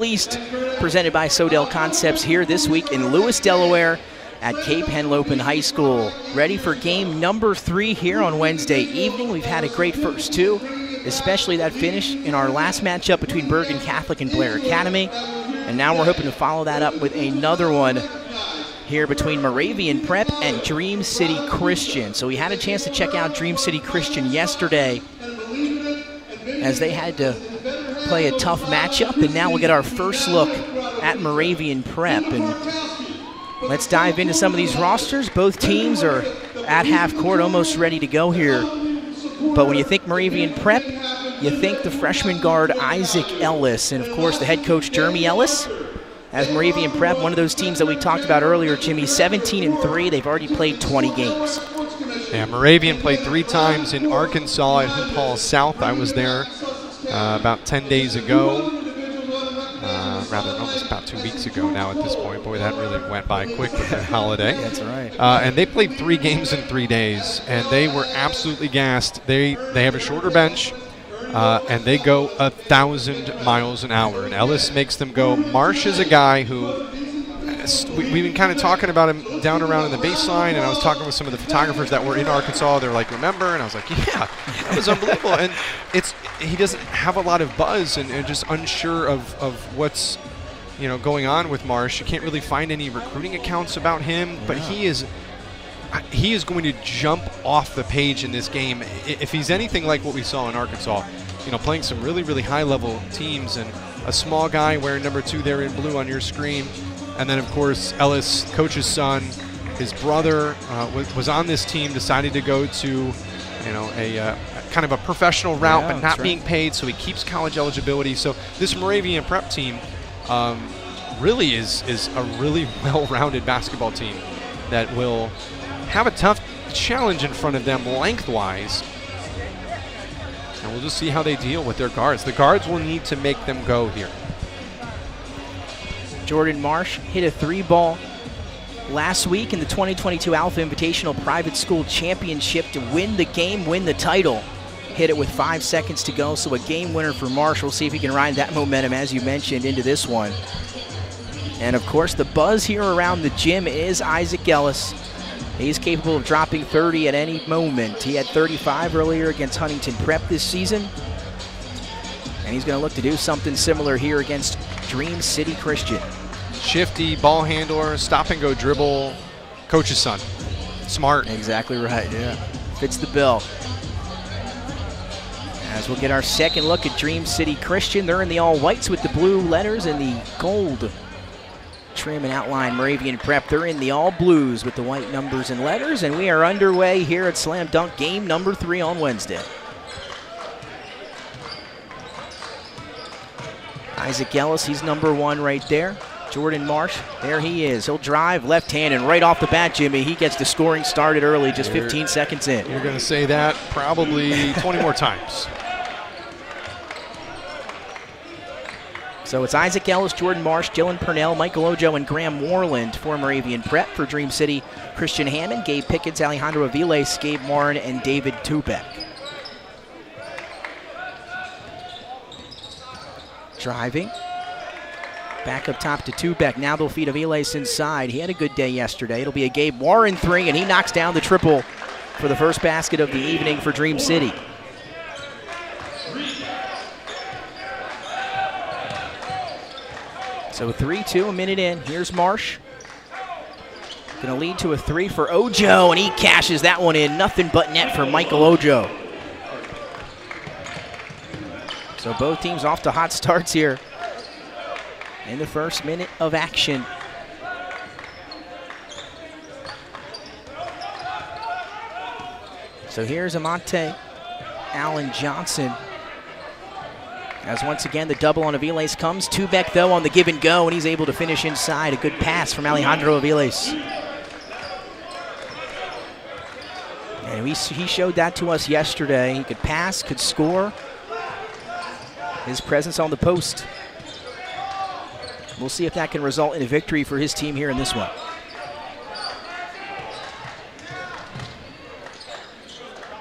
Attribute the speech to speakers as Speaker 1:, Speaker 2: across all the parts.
Speaker 1: Least, presented by Sodell Concepts here this week in Lewis, Delaware at Cape Henlopen High School. Ready for game number 3 here on Wednesday evening. We've had a great first 2, especially that finish in our last matchup between Bergen Catholic and Blair Academy. And now we're hoping to follow that up with another one here between Moravian Prep and Dream City Christian. So we had a chance to check out Dream City Christian yesterday as they had to play a tough matchup, and now we'll get our first look at Moravian Prep. And let's dive into some of these rosters. Both teams are at half court, almost ready to go here. But when you think Moravian Prep, you think the freshman guard Isaac Ellis, and of course the head coach Jeremy Ellis. As Moravian Prep, one of those teams that we talked about earlier, Jimmy, 17-3. They've already played 20 games.
Speaker 2: Yeah, Moravian played 3 times in Arkansas at Hoophall South. I was there about 10 days ago. Almost about 2 weeks ago now at this point. Boy, that really went by quick with the holiday.
Speaker 1: That's right.
Speaker 2: And they played 3 games in 3 days, and they were absolutely gassed. They have a shorter bench. And they go 1,000 miles an hour. And Ellis makes them go. Marsh is a guy who, we've been kind of talking about him down around in the baseline, and I was talking with some of the photographers that were in Arkansas. They're like, remember? And I was like, yeah, that was unbelievable. And he doesn't have a lot of buzz and just unsure of what's going on with Marsh. You can't really find any recruiting accounts about him, but he is going to jump off the page in this game. If he's anything like what we saw in Arkansas, playing some really, really high-level teams, and a small guy wearing number 2 there in blue on your screen. And then, of course, Ellis, coach's son, his brother was on this team, decided to go to, a kind of a professional route, but not being paid, so he keeps college eligibility. So this Moravian Prep team really is a really well-rounded basketball team that will have a tough challenge in front of them lengthwise. And we'll just see how they deal with their guards. The guards will need to make them go here.
Speaker 1: Jordan Marsh hit a 3-ball last week in the 2022 Alpha Invitational Private School Championship to win the game, win the title. Hit it with 5 seconds to go, so a game winner for Marsh. We'll see if he can ride that momentum, as you mentioned, into this one. And, of course, the buzz here around the gym is Isaac Ellis. He's capable of dropping 30 at any moment. He had 35 earlier against Huntington Prep this season. And he's going to look to do something similar here against Dream City Christian.
Speaker 2: Shifty, ball handler, stop-and-go dribble, coach's son. Smart.
Speaker 1: Exactly right, yeah. Fits the bill. As we'll get our second look at Dream City Christian. They're in the all-whites with the blue letters and the gold trim and outline. Moravian Prep, they're in the all blues with the white numbers and letters, and we are underway here at Slam Dunk game number 3 on Wednesday. Isaac Ellis, he's number 1 right there. Jordan Marsh, there he is. He'll drive left hand, and right off the bat, Jimmy, he gets the scoring started early, just 15 seconds in.
Speaker 2: You're going to say that probably 20 more times.
Speaker 1: So it's Isaac Ellis, Jordan Marsh, Dylan Purnell, Michael Ojo, and Graham Moreland for Moravian Prep. For Dream City, Christian Hammond, Gabe Pickens, Alejandro Aviles, Gabe Morin, and David Tubek. Driving. Back up top to Tubek. Now they'll feed Aviles inside. He had a good day yesterday. It'll be a Gabe Morin 3, and he knocks down the triple for the first basket of the evening for Dream City. So 3-2, a minute in. Here's Marsh. Going to lead to a 3 for Ojo, and he cashes that one in. Nothing but net for Michael Ojo. So both teams off to hot starts here in the first minute of action. So here's Amante Allen Johnson. As once again, the double on Aviles comes. Tubek, though, on the give and go, and he's able to finish inside. A good pass from Alejandro Aviles. And he showed that to us yesterday. He could pass, could score. His presence on the post. We'll see if that can result in a victory for his team here in this one.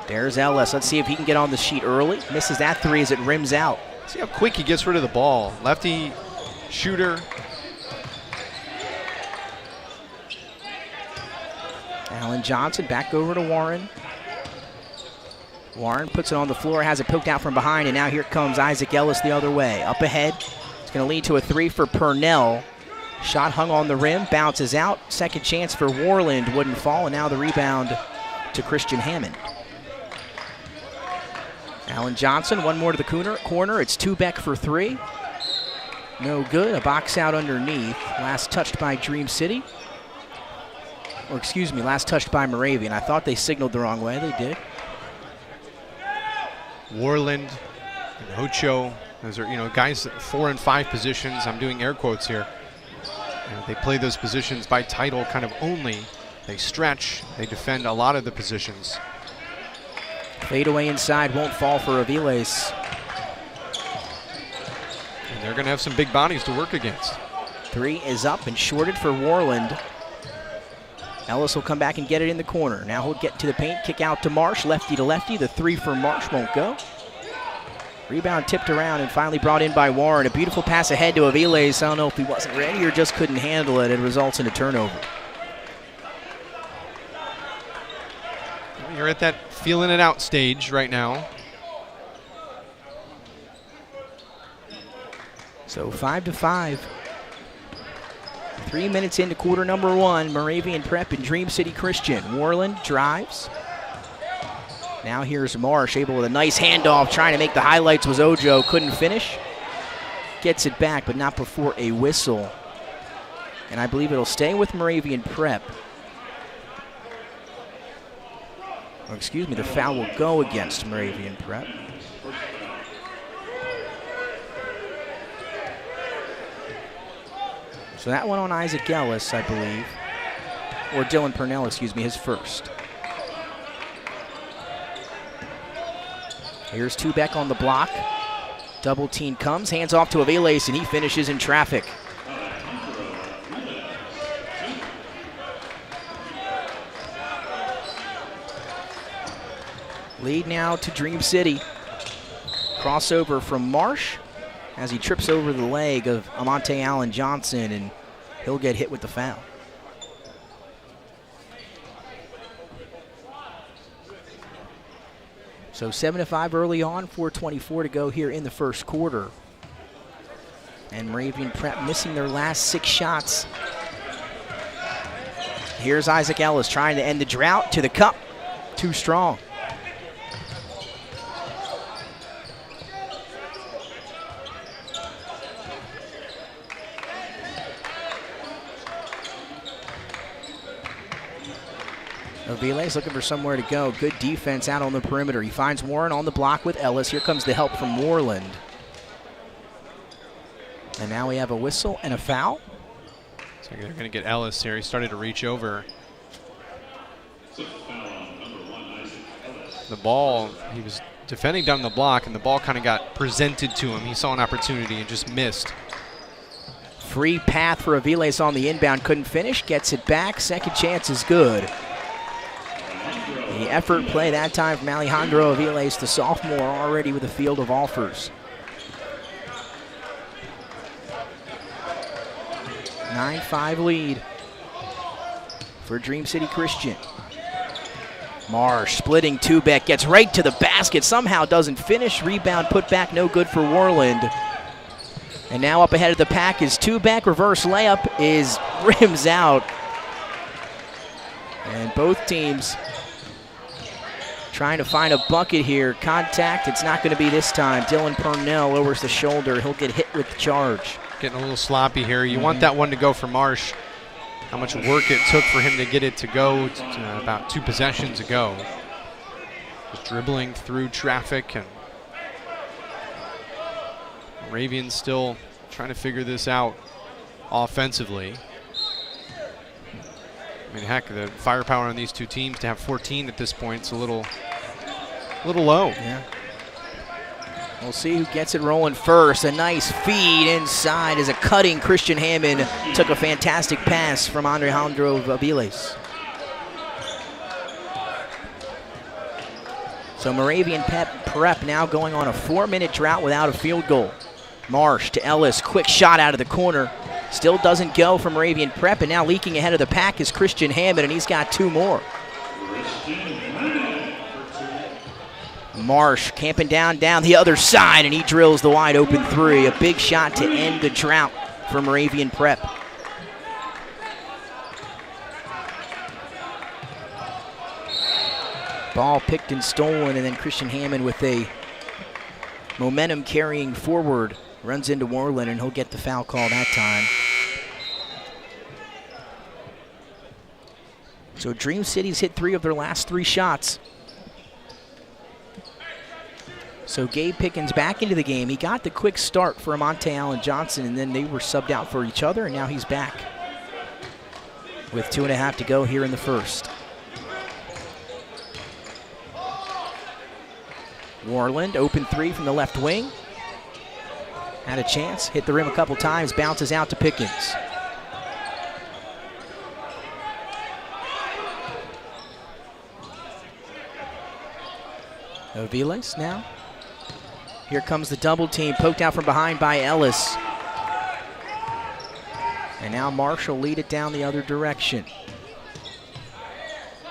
Speaker 1: There's Ellis. Let's see if he can get on the sheet early. Misses that 3 as it rims out.
Speaker 2: See how quick he gets rid of the ball. Lefty shooter.
Speaker 1: Alan Johnson back over to Warren. Warren puts it on the floor, has it poked out from behind, and now here comes Isaac Ellis the other way. Up ahead, it's going to lead to a three for Purnell. Shot hung on the rim, bounces out. Second chance for Warland, wouldn't fall, and now the rebound to Christian Hammond. Alan Johnson, one more to the corner. It's Tubeck for three. No good, a box out underneath. Last touched by Dream City. Or excuse me, last touched by Moravian. I thought they signaled the wrong way, they did.
Speaker 2: Warland and Ocho, those are, guys at 4 and 5 positions. I'm doing air quotes here. They play those positions by title kind of only. They stretch, they defend a lot of the positions.
Speaker 1: Fade away inside, won't fall for Aviles.
Speaker 2: And they're going to have some big bodies to work against.
Speaker 1: Three is up and shorted for Warland. Ellis will come back and get it in the corner. Now he'll get to the paint, kick out to Marsh, lefty to lefty. The three for Marsh won't go. Rebound tipped around and finally brought in by Warren. A beautiful pass ahead to Aviles. I don't know if he wasn't ready or just couldn't handle it. It results in a turnover.
Speaker 2: You're at that feeling it out stage right now.
Speaker 1: So 5-5. 3 minutes into quarter number one. Moravian Prep and Dream City Christian. Warland drives. Now here's Marsh, able with a nice handoff, trying to make the highlights was Ojo, couldn't finish. Gets it back, but not before a whistle. And I believe it'll stay with Moravian Prep. Or excuse me, the foul will go against Moravian Prep. So that one on Isaac Ellis, I believe. Or Dylan Purnell, excuse me, his first. Here's Tubeck on the block. Double team comes, hands off to Aviles, and he finishes in traffic. Lead now to Dream City. Crossover from Marsh as he trips over the leg of Amante Allen Johnson, and he'll get hit with the foul. So 7-5 early on, 4:24 to go here in the first quarter. And Moravian Prep missing their last 6 shots. Here's Isaac Ellis trying to end the drought to the cup. Too strong. Aviles looking for somewhere to go. Good defense out on the perimeter. He finds Warren on the block with Ellis. Here comes the help from Warland. And now we have a whistle and a foul.
Speaker 2: So they're going to get Ellis here. He started to reach over. The ball, he was defending down the block, and the ball kind of got presented to him. He saw an opportunity and just missed.
Speaker 1: Free path for Aviles on the inbound. Couldn't finish. Gets it back. Second chance is good. The effort play that time from Alejandro Aviles, the sophomore, already with a field of offers. 9-5 lead for Dream City Christian. Marsh splitting Tubeck, gets right to the basket, somehow doesn't finish. Rebound put back, no good for Warland. And now up ahead of the pack is Tubeck. Reverse layup is rims out. And both teams trying to find a bucket here. Contact, it's not going to be this time. Dylan Purnell lowers the shoulder. He'll get hit with the charge.
Speaker 2: Getting a little sloppy here. You want that one to go for Marsh. How much work it took for him to get it to go about 2 possessions ago. Just dribbling through traffic, and Moravian's still trying to figure this out offensively. I mean, heck, the firepower on these two teams to have 14 at this point is a little low.
Speaker 1: Yeah. We'll see who gets it rolling first. A nice feed inside as a cutting Christian Hammond took a fantastic pass from Alejandro Aviles. So Moravian Prep now going on a 4-minute drought without a field goal. Marsh to Ellis, quick shot out of the corner. Still doesn't go from Moravian Prep, and now leaking ahead of the pack is Christian Hammond, and he's got 2 more. Marsh camping down the other side, and he drills the wide open 3. A big shot to end the drought for Moravian Prep. Ball picked and stolen, and then Christian Hammond with a momentum carrying forward runs into Moreland, and he'll get the foul call that time. So Dream City's hit 3 of their last 3 shots. So Gabe Pickens back into the game. He got the quick start for Amonte Allen Johnson, and then they were subbed out for each other, and now he's back with 2.5 to go here in the first. Warland, open 3 from the left wing. Had a chance, hit the rim a couple times, bounces out to Pickens. Aviles now. Here comes the double team, poked out from behind by Ellis. And now Marshall lead it down the other direction.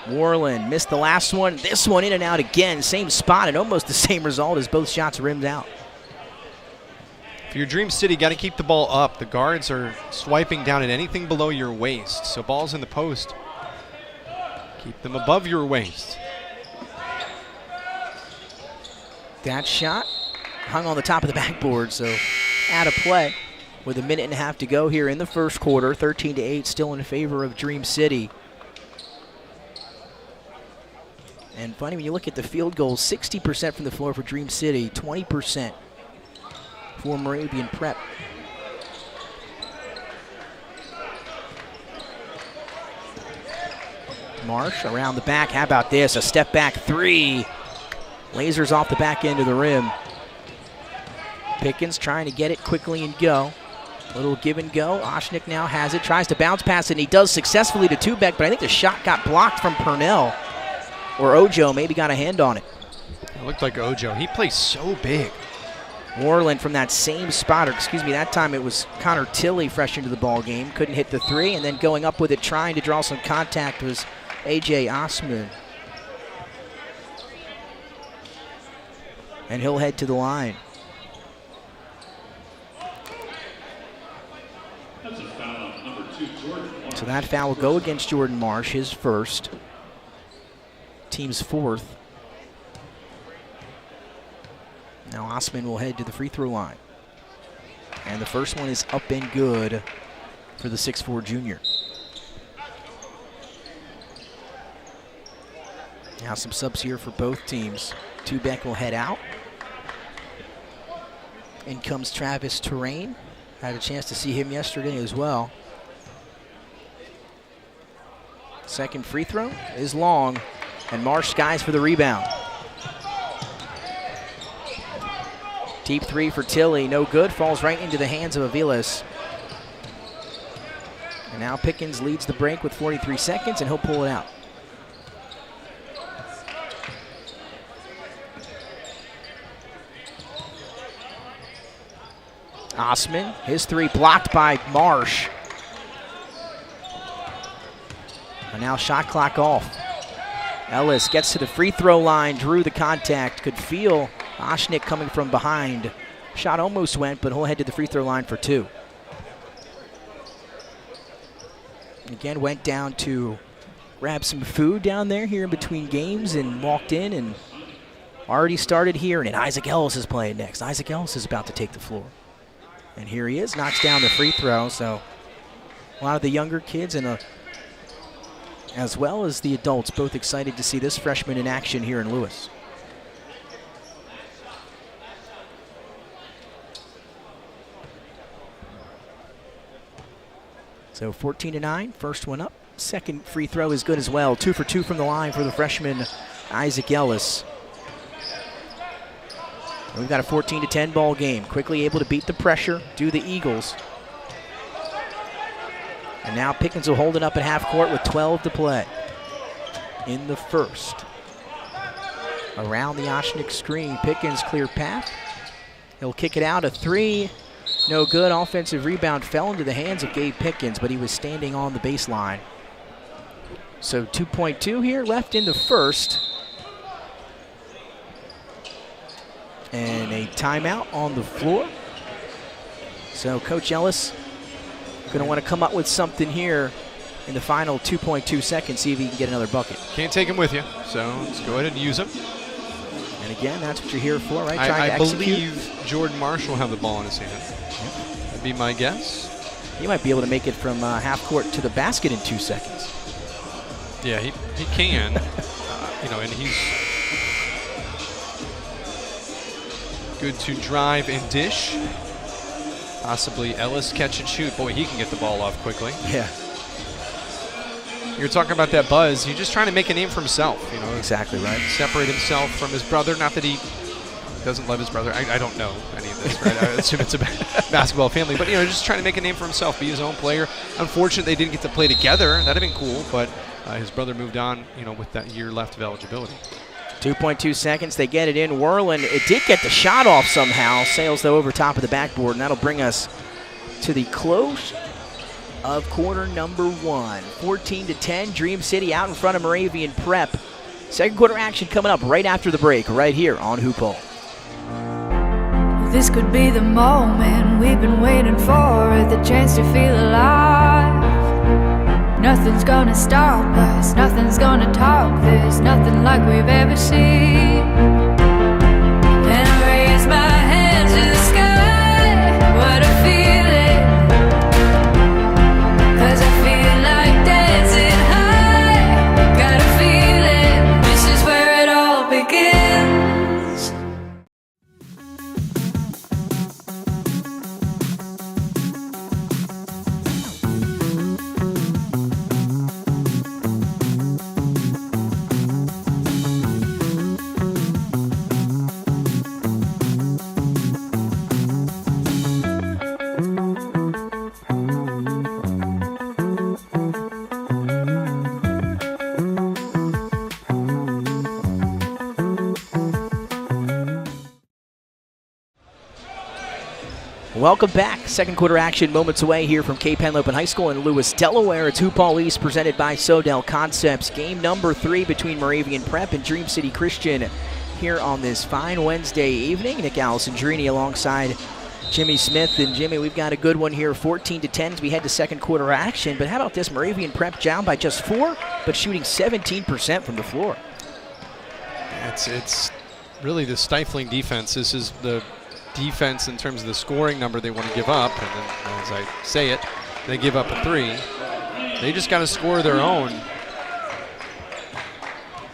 Speaker 1: Warland missed the last one. This one in and out again. Same spot and almost the same result as both shots rimmed out.
Speaker 2: For your Dream City, got to keep the ball up. The guards are swiping down at anything below your waist. So balls in the post, keep them above your waist.
Speaker 1: That shot hung on the top of the backboard, so out of play with 1.5 to go here in the first quarter. 13-8 still in favor of Dream City. And funny, when you look at the field goals, 60% from the floor for Dream City, 20% for Moravian Prep. Marsh around the back. How about this? A step back 3. Lasers off the back end of the rim. Pickens trying to get it quickly and go. Little give and go. Oshnick now has it. Tries to bounce pass it, and he does successfully to Tubeck, but I think the shot got blocked from Purnell. Or Ojo maybe got a hand on it.
Speaker 2: It looked like Ojo. He plays so big.
Speaker 1: Warland from that same spot, or excuse me, that time it was Connor Tilley fresh into the ball game. Couldn't hit the 3, and then going up with it, trying to draw some contact was A.J. Osman. And he'll head to the line. So that foul will go against Jordan Marsh, his first. Team's 4th. Now Osman will head to the free throw line. And the first one is up and good for the 6'4 junior. Now some subs here for both teams. Tubeck will head out. In comes Travis Terrain. Had a chance to see him yesterday as well. Second free throw is long, and Marsh skies for the rebound. Deep 3 for Tilley, no good, falls right into the hands of Aviles. And now Pickens leads the break with 43 seconds, and he'll pull it out. Osman, his 3 blocked by Marsh. And now shot clock off. Ellis gets to the free throw line, drew the contact, could feel Oshnick coming from behind. Shot almost went, but he'll head to the free throw line for 2. Again, went down to grab some food down there here in between games and walked in and already started here. And Isaac Ellis is playing next. Isaac Ellis is about to take the floor. And here he is, knocks down the free throw. So a lot of the younger kids and as well as the adults both excited to see this freshman in action here in Lewis. So 14-9, first one up. Second free throw is good as well. 2 for 2 from the line for the freshman Isaac Ellis. And we've got a 14-10 ball game. Quickly able to beat the pressure, do the Eagles. And now Pickens will hold it up at half court with 12 to play in the first. Around the Oshnick screen, Pickens clear path. He'll kick it out, a 3, No good. Offensive rebound fell into the hands of Gabe Pickens, but he was standing on the baseline. So 2.2 here left in the first. And a timeout on the floor. So Coach Ellis going to want to come up with something here in the final 2.2 seconds, see if he can get another bucket.
Speaker 2: Can't take him with you, so let's go ahead and use him.
Speaker 1: And again, that's what you're here for, right?
Speaker 2: I believe Jordan Marsh will have the ball in his hand. Yep. That'd be my guess.
Speaker 1: He might be able to make it from half court to the basket in 2 seconds.
Speaker 2: Yeah, he can. And he's good to drive and dish. Possibly Ellis catch and shoot. Boy, he can get the ball off quickly.
Speaker 1: Yeah.
Speaker 2: You're talking about that buzz. He's just trying to make a name for himself.
Speaker 1: Exactly right.
Speaker 2: Separate himself from his brother. Not that he doesn't love his brother. I don't know any of this, right? I assume it's a basketball family. But, just trying to make a name for himself, be his own player. Unfortunately, they didn't get to play together. That'd have been cool, but his brother moved on, with that year left of eligibility.
Speaker 1: 2.2 seconds, they get it in. Whirling, it did get the shot off somehow. Sails, though, over top of the backboard, and that'll bring us to the close of quarter number 1. 14-10, Dream City out in front of Moravian Prep. Second quarter action coming up right after the break, right here on Hoophall.
Speaker 3: This could be the moment we've been waiting for, the chance to feel alive. Nothing's gonna stop us, nothing's gonna top this, nothing like we've ever seen. And I raise my hands to the sky, what a feeling. 'Cause I feel like dancing high, got a feeling this is where it all begins.
Speaker 1: Welcome back. Second quarter action moments away here from Cape Henlopen High School in Lewis, Delaware. It's Hoophall East presented by Sodell Concepts. Game number 3 between Moravian Prep and Dream City Christian here on this fine Wednesday evening. Nick Alessandrini alongside Jimmy Smith. And Jimmy, we've got a good one here, 14-10 as we head to second quarter action. But how about this? Moravian Prep down by just 4, but shooting 17% from the floor.
Speaker 2: It's really the stifling defense. This is the defense in terms of the scoring number they want to give up, and then as I say it, they give up a 3. They just got to score their own.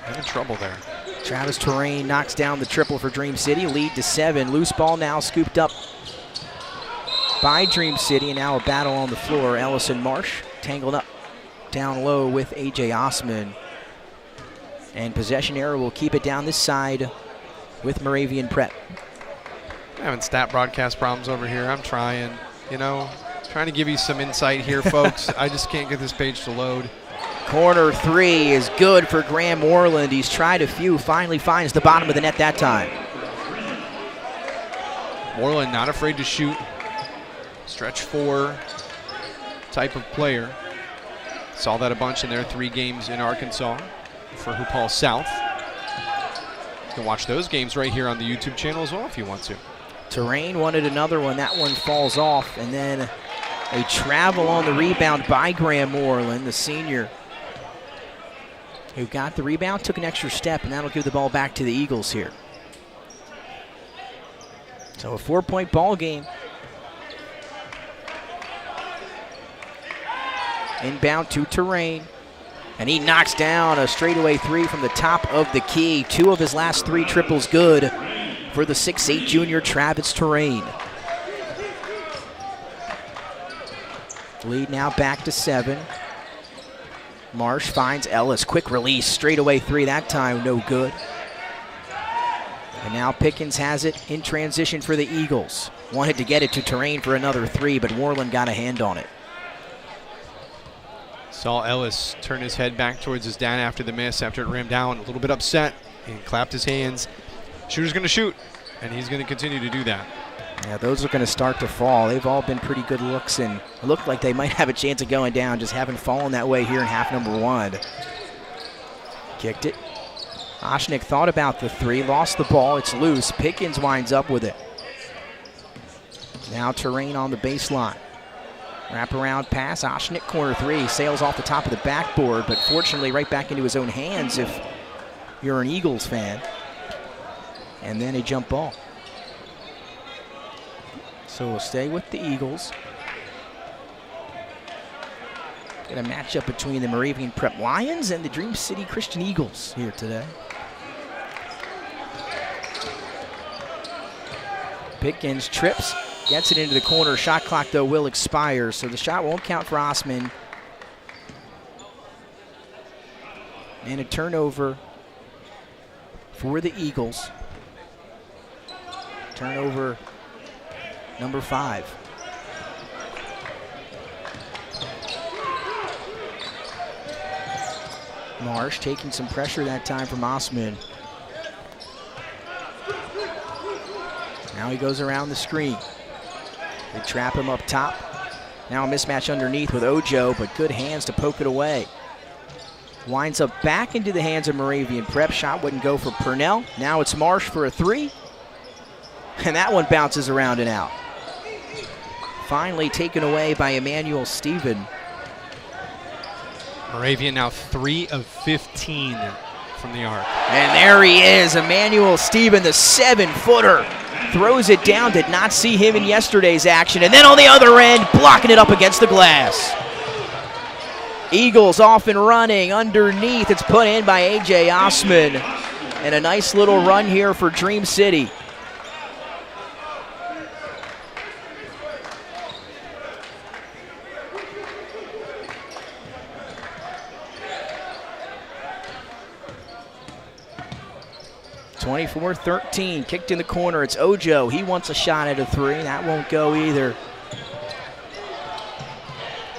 Speaker 2: Having trouble there.
Speaker 1: Travis Terrain knocks down the triple for Dream City, lead to 7. Loose ball now scooped up by Dream City, and now a battle on the floor. Ellis and Marsh tangled up down low with A.J. Osman. And possession error will keep it down this side with Moravian Prep.
Speaker 2: Having stat broadcast problems over here. I'm trying, trying to give you some insight here, folks. I just can't get this page to load.
Speaker 1: Corner 3 is good for Graham Moreland. He's tried a few, finally finds the bottom of the net that time.
Speaker 2: Moreland not afraid to shoot. Stretch 4 type of player. Saw that a bunch in their 3 games in Arkansas for Hoophall South. You can watch those games right here on the YouTube channel as well if you want to.
Speaker 1: Terrain wanted another one. That one falls off. And then a travel on the rebound by Graham Moreland, the senior, who got the rebound, took an extra step, and that'll give the ball back to the Eagles here. So a 4-point ball game. Inbound to Terrain. And he knocks down a straightaway 3 from the top of the key. 2 of his last 3 triples good for the 6'8 junior Travis Terrain. Lead now back to 7. Marsh finds Ellis. Quick release, straightaway 3 that time, no good. And now Pickens has it in transition for the Eagles. Wanted to get it to Terrain for another 3, but Moreland got a hand on it.
Speaker 2: Saw Ellis turn his head back towards his dad after the miss, after it ran down, a little bit upset, and clapped his hands. Shooter's going to shoot, and he's going to continue to do that.
Speaker 1: Yeah, those are going to start to fall. They've all been pretty good looks, and it looked like they might have a chance of going down, just haven't fallen that way here in half number 1. Kicked it. Oshnick thought about the 3, lost the ball. It's loose. Pickens winds up with it. Now Trentyn on the baseline. Wraparound pass. Oshnick corner 3. Sails off the top of the backboard, but fortunately right back into his own hands if you're an Eagles fan. And then a jump ball. So we'll stay with the Eagles. Got a matchup between the Moravian Prep Lions and the Dream City Christian Eagles here today. Pickens trips, gets it into the corner. Shot clock, though, will expire, so the shot won't count for Osman. And a turnover for the Eagles. Turnover number 5. Marsh taking some pressure that time from Osman. Now he goes around the screen. They trap him up top. Now a mismatch underneath with Ojo, but good hands to poke it away. Winds up back into the hands of Moravian Prep. Shot wouldn't go for Purnell. Now it's Marsh for a 3. And that one bounces around and out. Finally taken away by Emmanuel Stephen.
Speaker 2: Moravian now 3 of 15 from the arc.
Speaker 1: And there he is, Emmanuel Stephen, the 7-footer. Throws it down, did not see him in yesterday's action. And then on the other end, blocking it up against the glass. Eagles off and running underneath. It's put in by A.J. Osman. And a nice little run here for Dream City. (24-13), kicked in the corner. It's Ojo. He wants a shot at a 3. That won't go either.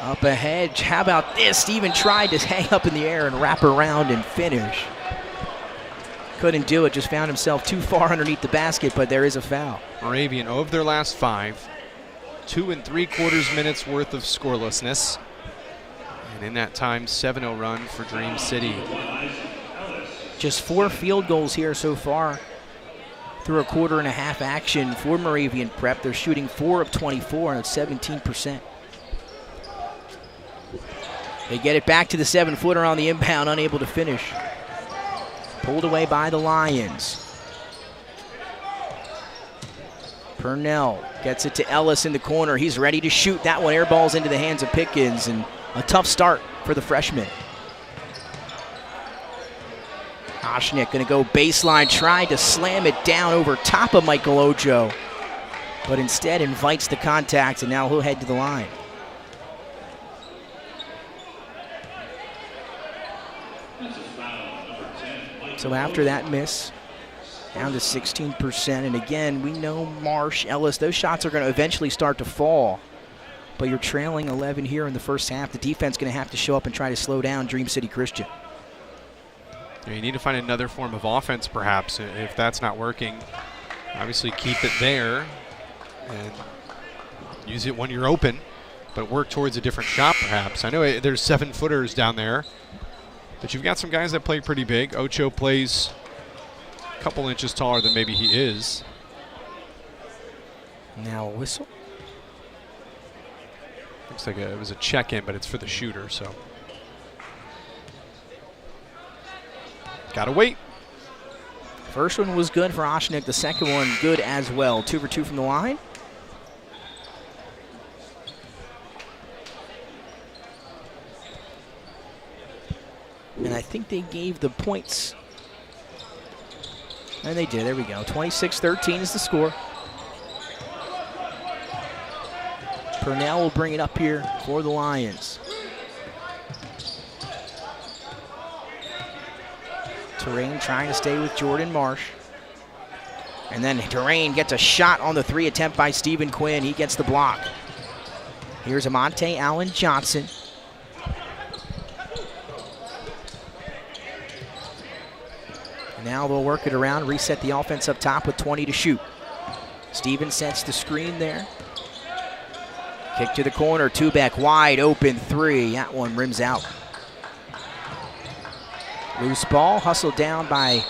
Speaker 1: Up ahead. How about this? Stephen tried to hang up in the air and wrap around and finish. Couldn't do it. Just found himself too far underneath the basket, but there is a foul.
Speaker 2: Moravian of their last 5. 2 3/4 minutes worth of scorelessness. And in that time, 7-0 run for Dream City.
Speaker 1: Just 4 field goals here so far through a 1/4 action for Moravian Prep. They're shooting 4 of 24 and it's 17%. They get it back to the 7-footer on the inbound, unable to finish. Pulled away by the Lions. Purnell gets it to Ellis in the corner. He's ready to shoot. That one airballs into the hands of Pickens, and a tough start for the freshman. Oshnick going to go baseline, tried to slam it down over top of Michael Ojo, but instead invites the contact, and now he'll head to the line. So after that miss, down to 16%, and again, we know Marsh, Ellis, those shots are going to eventually start to fall, but you're trailing 11 here in the first half. The defense is going to have to show up and try to slow down Dream City Christian.
Speaker 2: You need to find another form of offense, perhaps. If that's not working, obviously keep it there and use it when you're open, but work towards a different shot, perhaps. I know there's 7-footers down there, but you've got some guys that play pretty big. Ocho plays a couple inches taller than maybe he is.
Speaker 1: Now a whistle.
Speaker 2: Looks like it was a check-in, but it's for the shooter, so. Gotta wait.
Speaker 1: First one was good for Oshnick. The second one good as well. 2 for 2 from the line. And I think they gave the points. And they did. There we go. 26-13 is the score. Purnell will bring it up here for the Lions. Trentyn trying to stay with Jordan Marsh. And then Trentyn gets a shot on the 3 attempt by Stephen Quinn. He gets the block. Here's Amante Allen Johnson. And now they'll work it around, reset the offense up top with 20 to shoot. Stevens sets the screen there. Kick to the corner, two back, wide open three. That one rims out. Loose ball, hustled down by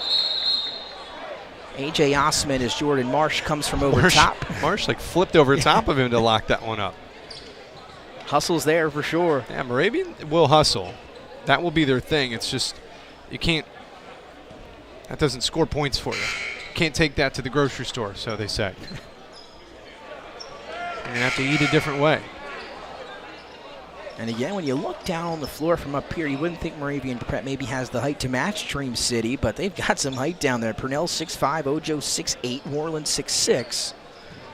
Speaker 1: A.J. Osman as Jordan Marsh comes from over top.
Speaker 2: Marsh like flipped over top of him to lock that one up.
Speaker 1: Hustle's there for sure.
Speaker 2: Yeah, Moravian will hustle. That will be their thing. It's just, you can't, that doesn't score points for you. You can't take that to the grocery store, so they say. You're going to have to eat a different way.
Speaker 1: And again, when you look down on the floor from up here, you wouldn't think Moravian Prep maybe has the height to match Dream City, but they've got some height down there. Purnell 6'5", Ojo 6'8", Warland 6'6".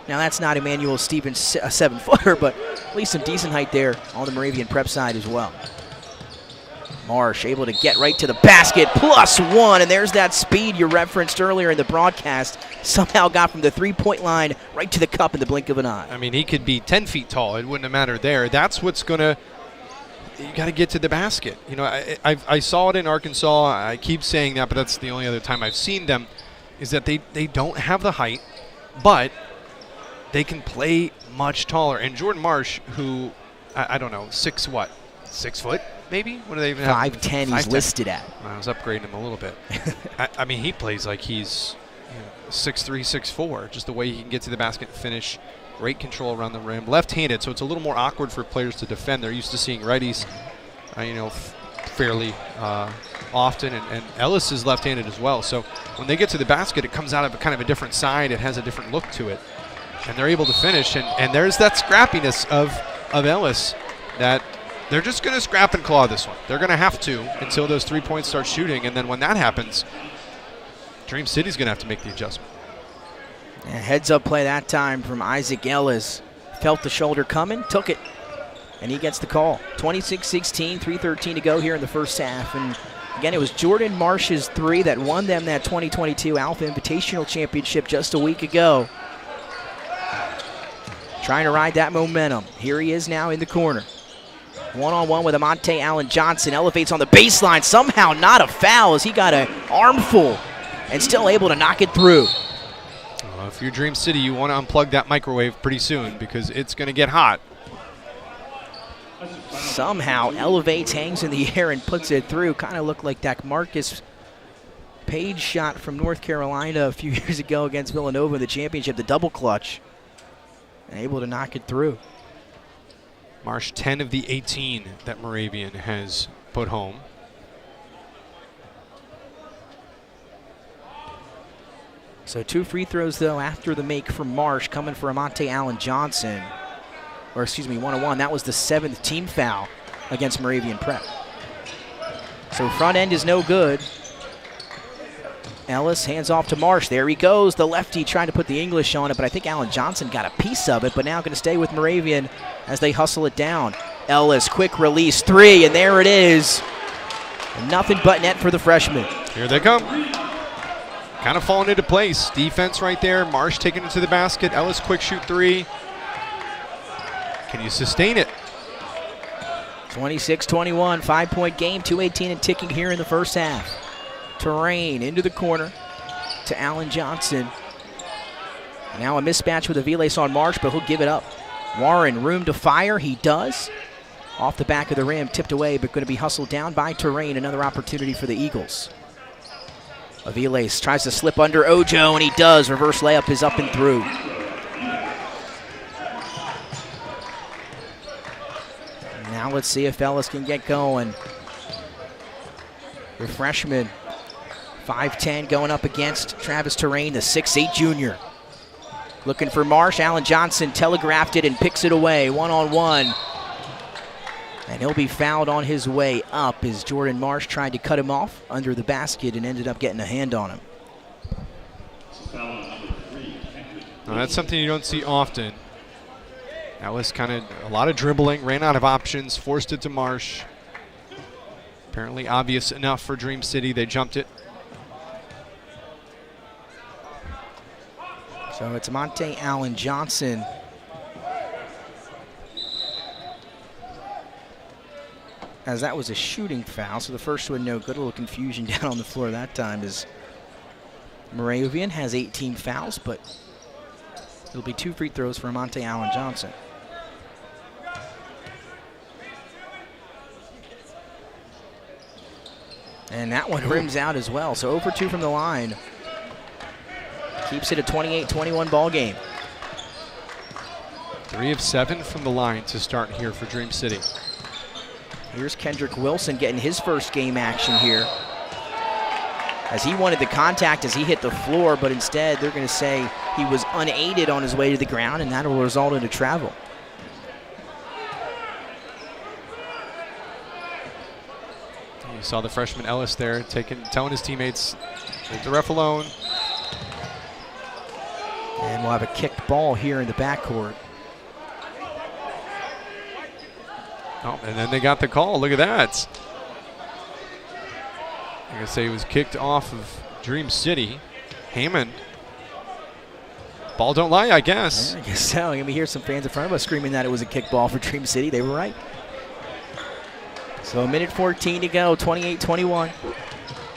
Speaker 1: Now that's not Emmanuel Stevens, a 7-footer, but at least some decent height there on the Moravian Prep side as well. Marsh able to get right to the basket, +1, and there's that speed you referenced earlier in the broadcast. Somehow got from the three-point line right to the cup in the blink of an eye.
Speaker 2: I mean, he could be 10 feet tall. It wouldn't have mattered there. That's what's going to, you got to get to the basket. You know, I saw it in Arkansas. I keep saying that, but that's the only other time I've seen them, is that they don't have the height, but they can play much taller. And Jordan Marsh, who, I don't know, 6 foot? Maybe? What do they even have?
Speaker 1: 5'10", he's listed at.
Speaker 2: I was upgrading him a little bit. I mean, he plays like he's 6'3", 6'4", just the way he can get to the basket and finish. Great control around the rim. Left-handed, so it's a little more awkward for players to defend. They're used to seeing righties, fairly often. And Ellis is left-handed as well. So when they get to the basket, it comes out of kind of a different side. It has a different look to it. And they're able to finish. And there's that scrappiness of Ellis that they're just going to scrap and claw this one. They're going to have to until those 3 points start shooting. And then when that happens, Dream City's going to have to make the adjustment.
Speaker 1: Yeah, heads-up play that time from Isaac Ellis. Felt the shoulder coming, took it, and he gets the call. 26-16, 3:13 to go here in the first half. And again, it was Jordan Marsh's three that won them that 2022 Alpha Invitational Championship just a week ago. Trying to ride that momentum. Here he is now in the corner. One-on-one with Amante Allen Johnson. Elevates on the baseline. Somehow not a foul as he got an armful and still able to knock it through.
Speaker 2: If you're Dream City, you want to unplug that microwave pretty soon because it's going to get hot.
Speaker 1: Somehow elevates, hangs in the air, and puts it through. Kind of looked like that Marcus Page shot from North Carolina a few years ago against Villanova in the championship, the double clutch. And able to knock it through.
Speaker 2: Marsh, 10 of the 18 that Moravian has put home.
Speaker 1: So 2 free throws, though, after the make from Marsh, coming for Amante Allen Johnson. Or, excuse me, 1-on-1. That was the 7th team foul against Moravian Prep. So front end is no good. Ellis hands off to Marsh. There he goes. The lefty trying to put the English on it, but I think Allen Johnson got a piece of it, but now going to stay with Moravian as they hustle it down. Ellis, quick release, 3, and there it is. Nothing but net for the freshman.
Speaker 2: Here they come. Kind of falling into place. Defense right there. Marsh taking it to the basket. Ellis, quick shoot 3. Can you sustain it?
Speaker 1: 26-21, 5-point game, 2:18 and ticking here in the first half. Terrain into the corner to Allen Johnson. Now a mismatch with Aviles on Marsh, but he'll give it up. Warren, room to fire, he does. Off the back of the rim, tipped away, but going to be hustled down by Terrain. Another opportunity for the Eagles. Aviles tries to slip under Ojo, and he does. Reverse layup is up and through. Now let's see if Ellis can get going. The freshman, 5'10", going up against Travis Terrain, the 6'8" junior. Looking for Marsh. Allen Johnson telegraphed it and picks it away. 1-on-1. And he'll be fouled on his way up as Jordan Marsh tried to cut him off under the basket and ended up getting a hand on him.
Speaker 2: Now that's something you don't see often. That was kind of a lot of dribbling, ran out of options, forced it to Marsh. Apparently obvious enough for Dream City. They jumped it.
Speaker 1: So it's Monte Allen Johnson. As that was a shooting foul, so the first one no good. A little confusion down on the floor that time as Moravian has 18 fouls, but It'll be 2 free throws for Monte Allen Johnson. And that one rims out as well. So 0 for 2 from the line. Keeps it a 28-21 ball game.
Speaker 2: 3 of 7 from the line to start here for Dream City.
Speaker 1: Here's Kendrick Wilson getting his first game action here, as he wanted the contact as he hit the floor, but instead they're going to say he was unaided on his way to the ground, and that will result in a travel.
Speaker 2: You saw the freshman Ellis there telling his teammates, leave the ref alone.
Speaker 1: And we'll have a kicked ball here in the backcourt.
Speaker 2: Oh, and then they got the call. Look at that. I'm going to say he was kicked off of Dream City. Hammond. Ball don't lie, I guess.
Speaker 1: Yeah, I guess so. We hear some fans in front of us screaming that it was a kick ball for Dream City. They were right. So a minute 14 to go, 28-21.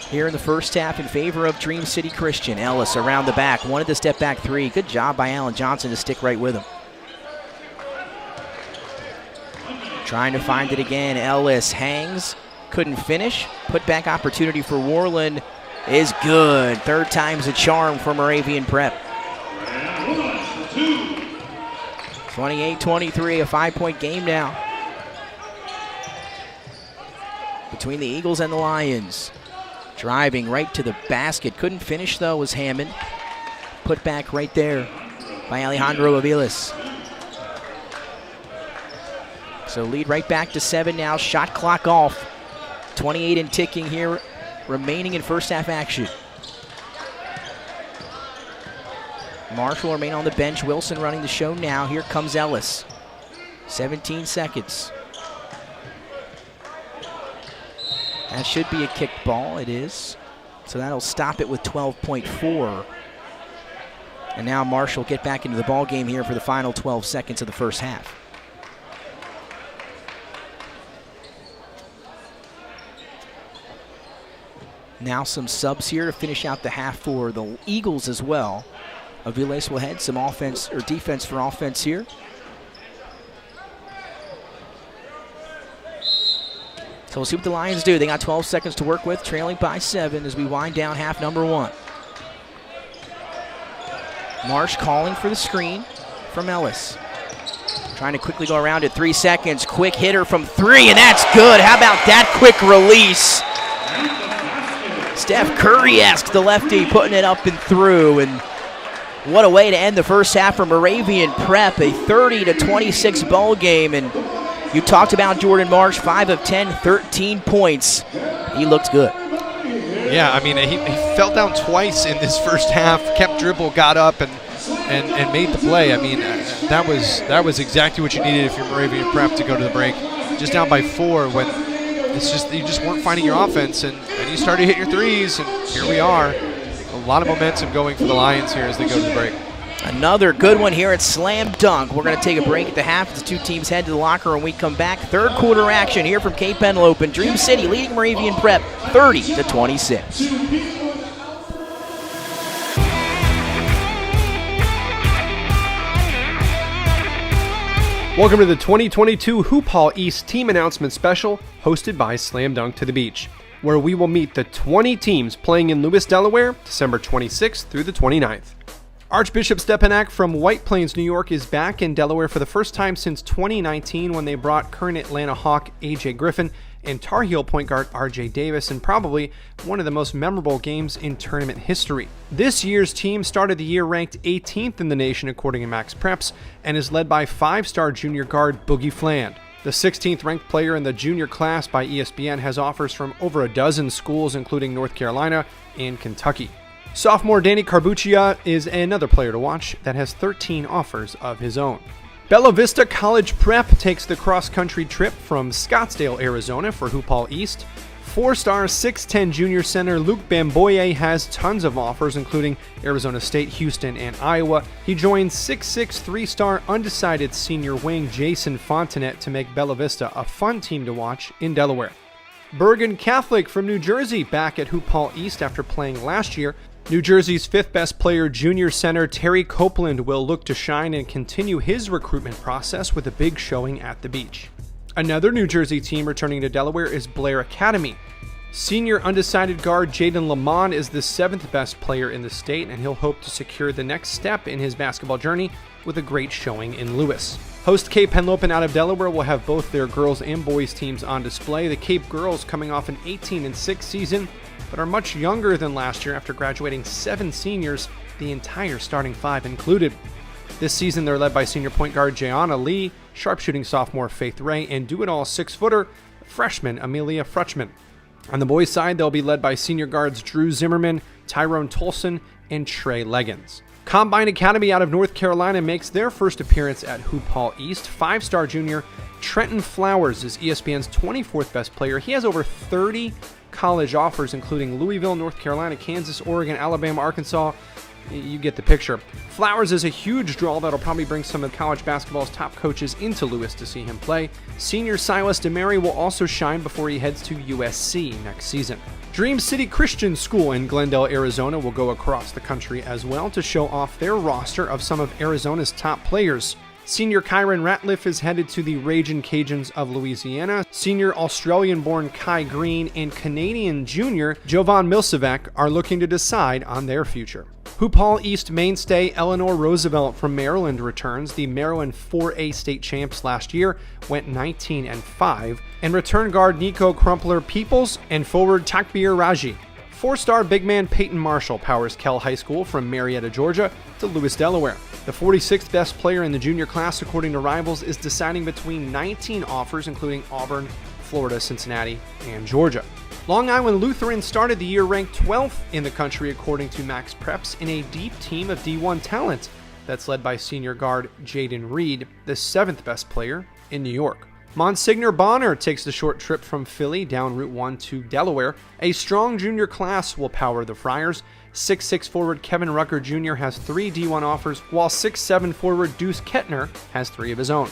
Speaker 1: Here in the first half in favor of Dream City Christian. Ellis around the back, wanted the step back 3. Good job by Allen Johnson to stick right with him. Trying to find it again. Ellis hangs, couldn't finish. Put back opportunity for Worland is good. 3rd time's a charm for Moravian Prep. 28-23, a 5-point game now between the Eagles and the Lions. Driving right to the basket. Couldn't finish, though, was Hammond. Put back right there by Alejandro Aviles. So lead right back to 7 now. Shot clock off. 28 and ticking here, remaining in first half action. Marshall remain on the bench. Wilson running the show now. Here comes Ellis. 17 seconds. That should be a kicked ball. It is. So that'll stop it with 12.4. And now Marshall get back into the ball game here for the final 12 seconds of the first half. Now some subs here to finish out the half for the Eagles as well. Aviles will head some offense or defense for offense here. So we'll see what the Lions do. They got 12 seconds to work with, trailing by 7 as we wind down half number 1. Marsh calling for the screen from Ellis. Trying to quickly go around it, 3 seconds. Quick hitter from 3, and that's good. How about that quick release? Steph Curry-esque, the lefty, putting it up and through. And what a way to end the first half for Moravian Prep, a 30-26 ball game. And you talked about Jordan Marsh, 5 of 10, 13 points. He looked good.
Speaker 2: Yeah, I mean, he fell down twice in this first half, kept dribble, got up, and made the play. I mean, that was exactly what you needed if you're Moravian Prep to go to the break. Just down by 4 when it's just you just weren't finding your offense, and you started to hit your threes, and here we are. A lot of momentum going for the Lions here as they go to the break.
Speaker 1: Another good one here at Slam Dunk. We're going to take a break at the half as the two teams head to the locker when we come back. Third quarter action here from Cape Henlopen. Dream City leading Moravian Prep 30-26.
Speaker 4: Welcome to the 2022 Hoophall East Team Announcement Special, hosted by Slam Dunk to the Beach, where we will meet the 20 teams playing in Lewis, Delaware, December 26th through the 29th. Archbishop Stepinac from White Plains, New York is back in Delaware for the first time since 2019 when they brought current Atlanta Hawk AJ Griffin and Tar Heel point guard RJ Davis in probably one of the most memorable games in tournament history. This year's team started the year ranked 18th in the nation according to Max Preps and is led by 5-star junior guard Boogie Fland. The 16th ranked player in the junior class by ESPN has offers from over a dozen schools including North Carolina and Kentucky. Sophomore Danny Carbuccia is another player to watch that has 13 offers of his own. Bella Vista College Prep takes the cross-country trip from Scottsdale, Arizona for Hoophall East. 4-star 6'10 junior center Luke Bamboye has tons of offers, including Arizona State, Houston, and Iowa. He joins 6'6 3-star undecided senior wing Jason Fontanet to make Bella Vista a fun team to watch in Delaware. Bergen Catholic from New Jersey back at Hoophall East after playing last year. New Jersey's fifth best player, junior center Terry Copeland, will look to shine and continue his recruitment process with a big showing at the beach. Another New Jersey team returning to Delaware is Blair Academy. Senior undecided guard Jayden Lamont is the seventh best player in the state, and he'll hope to secure the next step in his basketball journey with a great showing in Lewis. Host Cape Henlopen out of Delaware will have both their girls and boys teams on display. The Cape girls coming off an 18-6 season, but are much younger than last year after graduating 7 seniors, the entire starting 5 included. This season they're led by senior point guard Jayana Lee, sharpshooting sophomore Faith Ray, and do-it-all 6-footer freshman Amelia Frutchman. On the boys' side, they'll be led by senior guards Drew Zimmerman, Tyrone Tolson, and Trey Leggins. Combine Academy out of North Carolina makes their first appearance at Hoophall East. 5-star junior Trentyn Flowers is ESPN's 24th best player. He has over 30 college offers, including Louisville, North Carolina, Kansas, Oregon, Alabama, Arkansas. You get the picture. Flowers is a huge draw that'll probably bring some of college basketball's top coaches into Lewis to see him play. Senior Silas DeMary will also shine before he heads to USC next season. Dream City Christian School in Glendale, Arizona will go across the country as well to show off their roster of some of Arizona's top players. Senior Kyron Ratliff is headed to the Ragin' Cajuns of Louisiana. Senior Australian-born Kai Green and Canadian junior Jovan Milcevac are looking to decide on their future. Hoophall East mainstay Eleanor Roosevelt from Maryland returns. The Maryland 4A state champs last year went 19-5. And return guard Niko Crumpler-Peoples and forward Taqbir Raji. 4-star big man Peyton Marshall powers Kell High School from Marietta, Georgia to Lewis, Delaware. The 46th best player in the junior class, according to Rivals, is deciding between 19 offers, including Auburn, Florida, Cincinnati, and Georgia. Long Island Lutheran started the year ranked 12th in the country, according to Max Preps, in a deep team of D1 talent that's led by senior guard Jayden Reed, the 7th best player in New York. Monsignor Bonner takes the short trip from Philly down Route 1 to Delaware. A strong junior class will power the Friars. 6'6 forward Kevin Rucker Jr. has 3 D1 offers, while 6'7 forward Deuce Kettner has 3 of his own.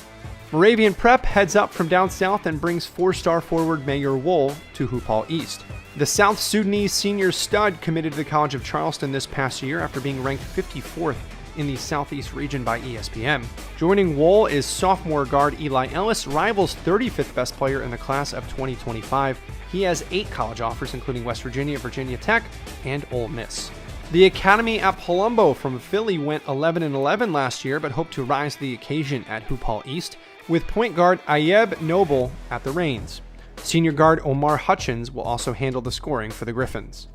Speaker 4: Moravian Prep heads up from down south and brings 4-star forward Mayor Wool to Hoophall East. The South Sudanese senior stud committed to the College of Charleston this past year after being ranked 54th in the Southeast region by ESPN. Joining Wool is sophomore guard Eli Ellis, Rivals' 35th best player in the class of 2025. He has 8 college offers, including West Virginia, Virginia Tech, and Ole Miss. The Academy at Palumbo from Philly went 11-11 last year, but hope to rise to the occasion at Hoophall East, with point guard Ayeb Noble at the reins. Senior guard Omar Hutchins will also handle the scoring for the Griffins.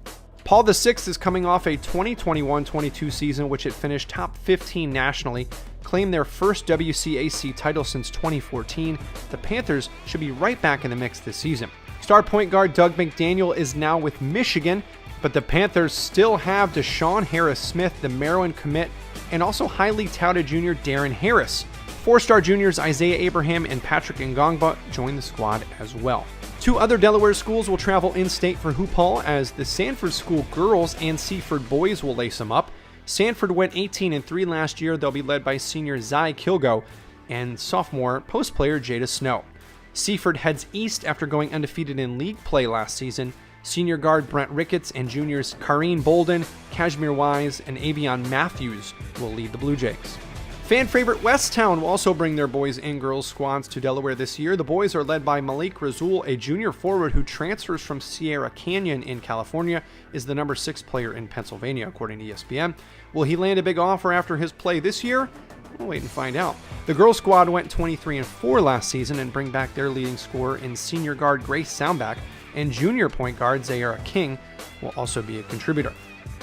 Speaker 4: Paul VI is coming off a 2021-22 season, which it finished top 15 nationally, claimed their first WCAC title since 2014. The Panthers should be right back in the mix this season. Star point guard Doug McDaniel is now with Michigan, but the Panthers still have Deshawn Harris-Smith, the Maryland commit, and also highly touted junior Darren Harris. 4-star juniors Isaiah Abraham and Patrick Ngongba join the squad as well. 2 other Delaware schools will travel in-state for Hoophall, as the Sanford School girls and Seaford boys will lace them up. Sanford went 18-3 last year. They'll be led by senior Zai Kilgo and sophomore post player Jada Snow. Seaford heads east after going undefeated in league play last season. Senior guard Brent Ricketts and juniors Kareen Bolden, Kashmir Wise, and Avion Matthews will lead the Blue Jays. Fan favorite Westtown will also bring their boys and girls squads to Delaware this year. The boys are led by Malik Rasul, a junior forward who transfers from Sierra Canyon in California, is the number 6 player in Pennsylvania, according to ESPN. Will he land a big offer after his play this year? We'll wait and find out. The girls squad went 23-4 last season and bring back their leading scorer in senior guard Grace Soundback, and junior point guard Zayara King will also be a contributor.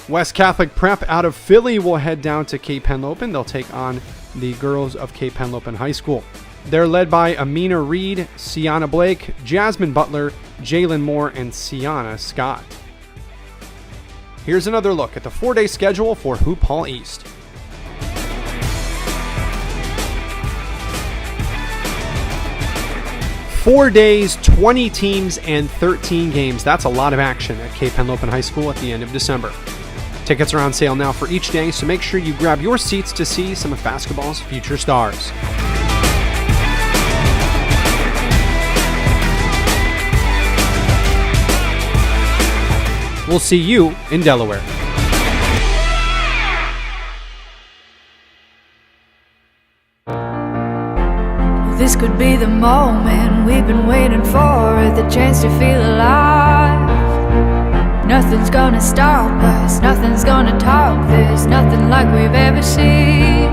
Speaker 4: West Catholic Prep out of Philly will head down to Cape Henlopen. They'll take on the girls of Cape Henlopen High School. They're led by Amina Reed, Sienna Blake, Jasmine Butler, Jalen Moore, and Sienna Scott. Here's another look at the 4-day schedule for Hoophall East. 4 days, 20 teams, and 13 games. That's a lot of action at Cape Henlopen High School at the end of December. Tickets are on sale now for each day, so make sure you grab your seats to see some of basketball's future stars. We'll see you in Delaware.
Speaker 3: this could be the moment we've been waiting for, the chance to feel alive. Nothing's gonna stop us, nothing's gonna top this, nothing like we've ever seen.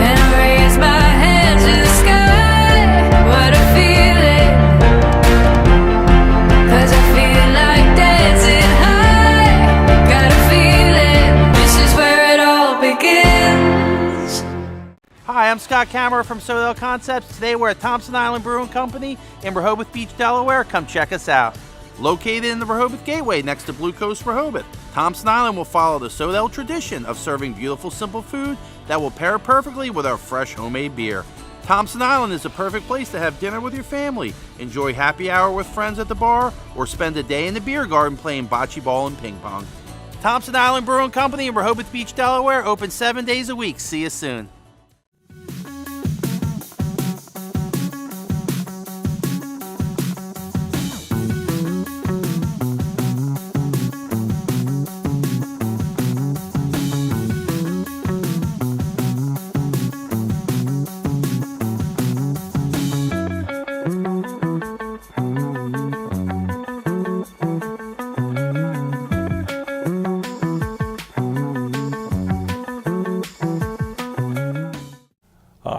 Speaker 3: And I raise my hands to the sky, what a feeling, 'cause I feel like dancing high. Got a feeling, this is where it all begins.
Speaker 5: Hi, I'm Scott Kammerer from Showdown Concepts. Today we're at Thompson Island Brewing Company in Rehoboth Beach, Delaware. Come check us out. Located in the Rehoboth Gateway next to Blue Coast Rehoboth, Thompson Island will follow the Showdown tradition of serving beautiful, simple food that will pair perfectly with our fresh homemade beer. Thompson Island is the perfect place to have dinner with your family, enjoy happy hour with friends at the bar, or spend a day in the beer garden playing bocce ball and ping pong. Thompson Island Brewing Company in Rehoboth Beach, Delaware, open 7 days a week. See you soon.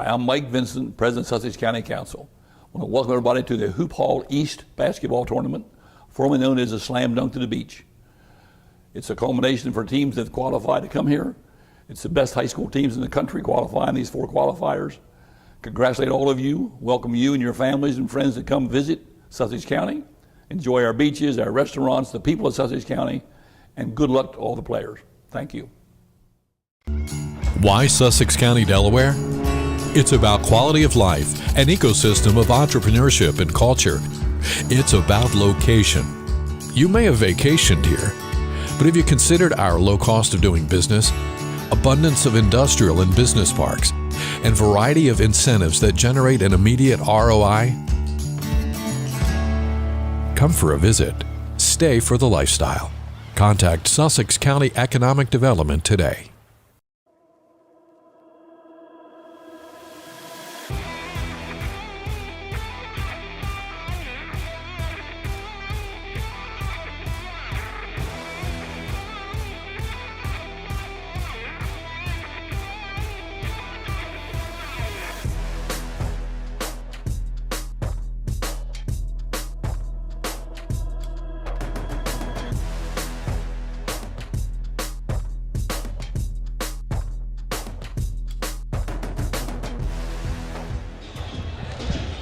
Speaker 6: I'm Mike Vincent, President of Sussex County Council. I want to welcome everybody to the Hoophall East basketball tournament, formerly known as the Slam Dunk to the Beach. It's a culmination for teams that qualify to come here. It's the best high school teams in the country qualifying these 4 qualifiers. Congratulate all of you, welcome you and your families and friends to come visit Sussex County. Enjoy our beaches, our restaurants, the people of Sussex County, and good luck to all the players. Thank you.
Speaker 7: Why Sussex County, Delaware? It's about quality of life, an ecosystem of entrepreneurship and culture. It's about location. You may have vacationed here, but have you considered our low cost of doing business, abundance of industrial and business parks, and variety of incentives that generate an immediate ROI? Come for a visit. Stay for the lifestyle. Contact Sussex County Economic Development today.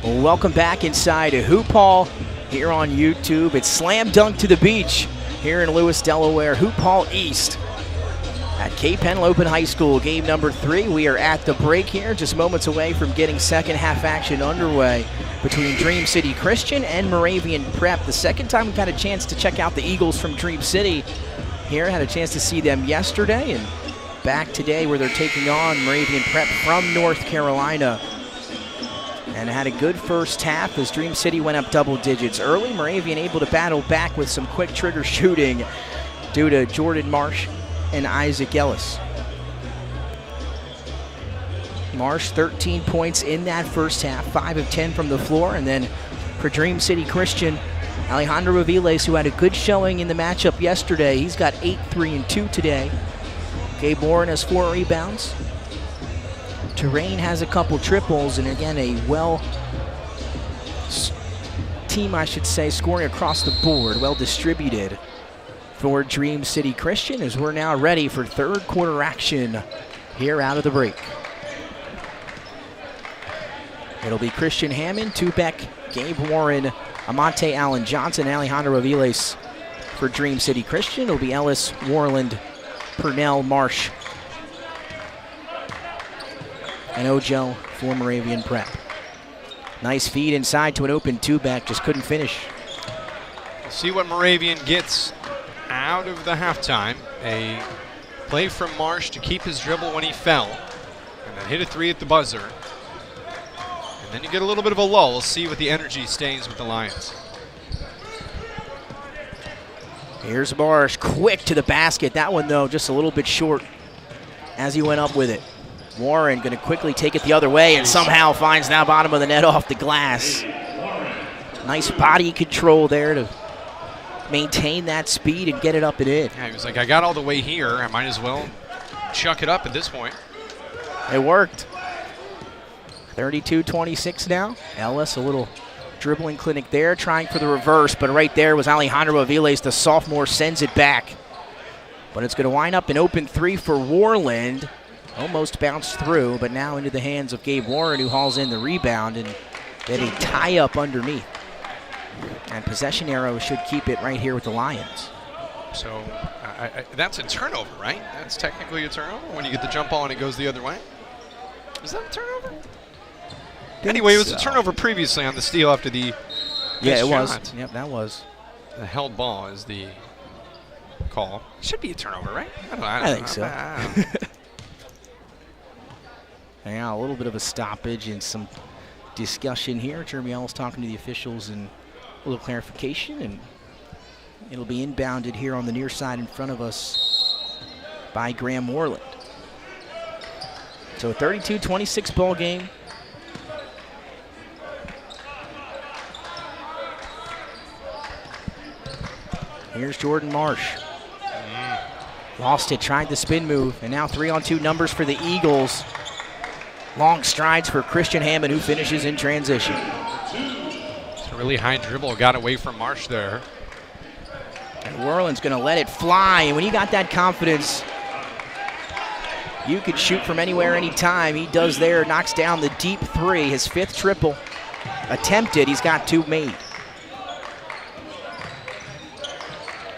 Speaker 1: Welcome back inside of Hoophall here on YouTube. It's Slam Dunk to the Beach here in Lewis, Delaware, Hoophall East at Cape Henlopen High School. Game number 3. We are at the break here, just moments away from getting second half action underway between Dream City Christian and Moravian Prep. The second time we've had a chance to check out the Eagles from Dream City here. Had a chance to see them yesterday and back today where they're taking on Moravian Prep from North Carolina. And had a good first half as Dream City went up double digits early. Moravian able to battle back with some quick trigger shooting due to Jordan Marsh and Isaac Ellis. Marsh 13 points in that first half, 5 of 10 from the floor. And then for Dream City Christian, Alejandro Aviles, who had a good showing in the matchup yesterday, he's got 8, 3, and 2 today. Gabe Warren has 4 rebounds. Terrain has a couple triples, and again, a team, I should say, scoring across the board, well distributed for Dream City Christian, as we're now ready for third quarter action here out of the break. It'll be Christian Hammond, Tubeck, Gabe Warren, Amante Allen Johnson, Alejandro Aviles for Dream City Christian. It'll be Ellis, Warland, Purnell, Marsh, and Ojo for Moravian Prep. Nice feed inside to an open Tubeck, just couldn't finish.
Speaker 2: We'll see what Moravian gets out of the halftime. A play from Marsh to keep his dribble when he fell, and then hit a 3 at the buzzer. And then you get a little bit of a lull. We'll see what the energy stays with the Lions.
Speaker 1: Here's Marsh, quick to the basket. That one, though, just a little bit short as he went up with it. Warren going to quickly take it the other way and somehow finds that bottom of the net off the glass. Nice body control there to maintain that speed and get it up and in.
Speaker 2: Yeah, he was like, I got all the way here. I might as well chuck it up at this point.
Speaker 1: It worked. 32-26 now. Ellis, a little dribbling clinic there, trying for the reverse, but right there was Alejandro Aviles, the sophomore, sends it back. But it's going to wind up an open three for Warland. Almost bounced through, but now into the hands of Gabe Warren, who hauls in the rebound and get a tie-up underneath. And possession arrow should keep it right here with the Lions.
Speaker 2: So that's a turnover, right? That's technically a turnover when you get the jump ball and it goes the other way. Is that a turnover? Anyway, it was a turnover previously on the steal after the
Speaker 1: it
Speaker 2: shot.
Speaker 1: was. Yep, that was.
Speaker 2: The held ball is the call. Should be a turnover, right?
Speaker 1: I think so. Yeah, a little bit of a stoppage and some discussion here. Jeremy Ellis talking to the officials and a little clarification, and it'll be inbounded here on the near side in front of us by Graham Moreland. So a 32-26 ball game. Here's Jordan Marsh. Lost it, tried the spin move, and now 3-on-2 numbers for the Eagles. Long strides for Christian Hammond, who finishes in transition.
Speaker 2: It's a really high dribble, got away from Marsh there.
Speaker 1: And Warland's going to let it fly, and when you got that confidence, you could shoot from anywhere, anytime. He does there, knocks down the deep three, his 5th triple attempted. He's got 2 made.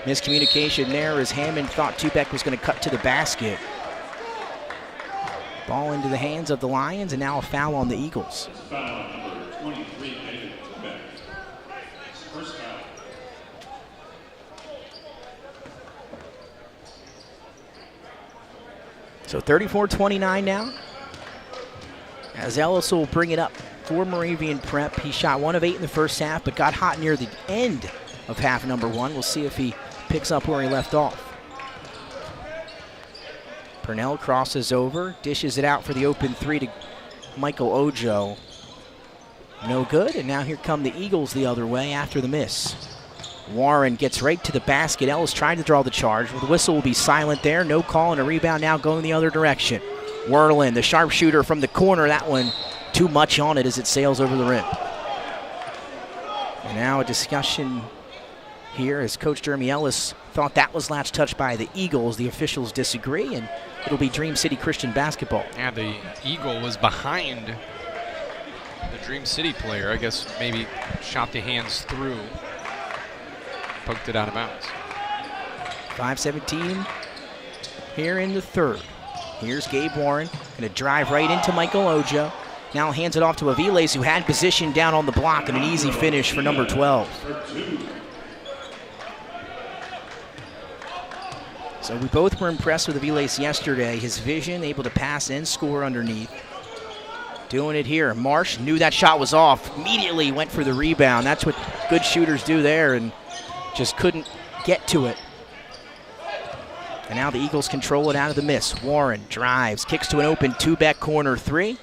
Speaker 1: Miscommunication there as Hammond thought Tubeck was going to cut to the basket. Ball into the hands of the Lions, and now a foul on the Eagles. So 34-29 now. As Ellis will bring it up for Moravian Prep. He shot 1 of 8 in the first half, but got hot near the end of half number 1. We'll see if he picks up where he left off. Purnell crosses over, dishes it out for the open 3 to Michael Ojo. No good, and now here come the Eagles the other way after the miss. Warren gets right to the basket. Ellis tried to draw the charge. The whistle will be silent there. No call, and a rebound now going the other direction. Werlin, the sharpshooter from the corner. That one too much on it as it sails over the rim. And now a discussion here as Coach Jeremy Ellis thought that was last touched by the Eagles. The officials disagree, and it'll be Dream City Christian basketball.
Speaker 2: Yeah, the Eagle was behind the Dream City player. I guess maybe shot the hands through, poked it out of bounds.
Speaker 1: 5:17 here in the third. Here's Gabe Warren, going to drive right into Michael Ojo. Now hands it off to Aviles, who had position down on the block, and an easy finish for number 12. So we both were impressed with Aviles yesterday. His vision, able to pass and score underneath. Doing it here. Marsh knew that shot was off. Immediately went for the rebound. That's what good shooters do there, and just couldn't get to it. And now the Eagles control it out of the miss. Warren drives, kicks to an open two-back corner 3.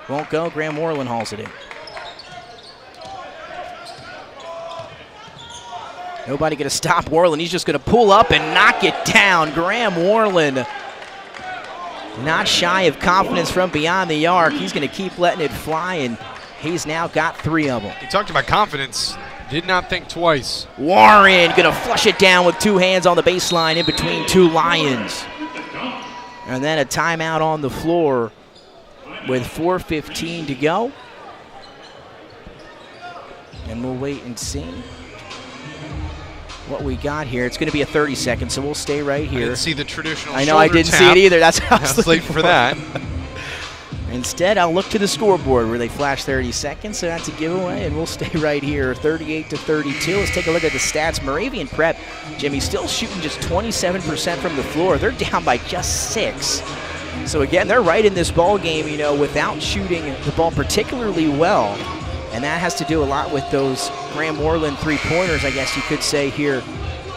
Speaker 1: Won't go. Graham Moreland hauls it in. Nobody going to stop Warland. He's just going to pull up and knock it down. Graham Warland, not shy of confidence from beyond the arc. He's going to keep letting it fly, and he's now got 3 of them.
Speaker 2: He talked about confidence. Did not think twice.
Speaker 1: Warren going to flush it down with 2 hands on the baseline in between 2 Lions. And then a timeout on the floor with 4:15 to go. And we'll wait and see what we got here. It's going to be a 30-second, so we'll stay right here.
Speaker 2: I didn't see the traditional
Speaker 1: I know, I didn't see it either. That's how I was
Speaker 2: late for that.
Speaker 1: Instead, I'll look to the scoreboard where they flash 30 seconds, so that's a giveaway, and we'll stay right here. 38-32. Let's take a look at the stats. Moravian Prep, Jimmy, still shooting just 27% from the floor. They're down by just 6. So again, they're right in this ball game, you know, without shooting the ball particularly well. And that has to do a lot with those Graham Moreland 3-pointers, I guess you could say here.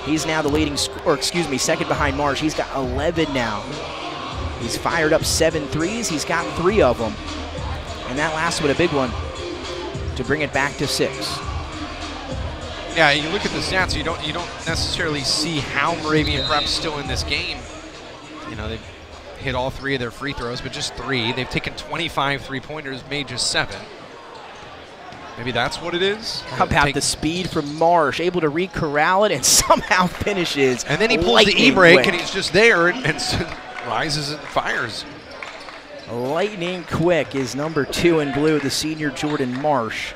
Speaker 1: He's now the leading, second behind Marsh. He's got 11 now He's fired up 7 threes. He's got 3 of them. And that last one, a big one, to bring it back to 6.
Speaker 2: Yeah, you look at the stats, you don't necessarily see how Moravian Prep's still in this game. You know, they've hit all 3 of their free throws, but just 3. They've taken 25 three-pointers, made just 7. Maybe that's what it is.
Speaker 1: How about the speed from Marsh, able to re-corral it and somehow finishes.
Speaker 2: And then he pulls the E-break and he's just there and rises and fires.
Speaker 1: Lightning quick is number 2 in blue, the senior Jordan Marsh.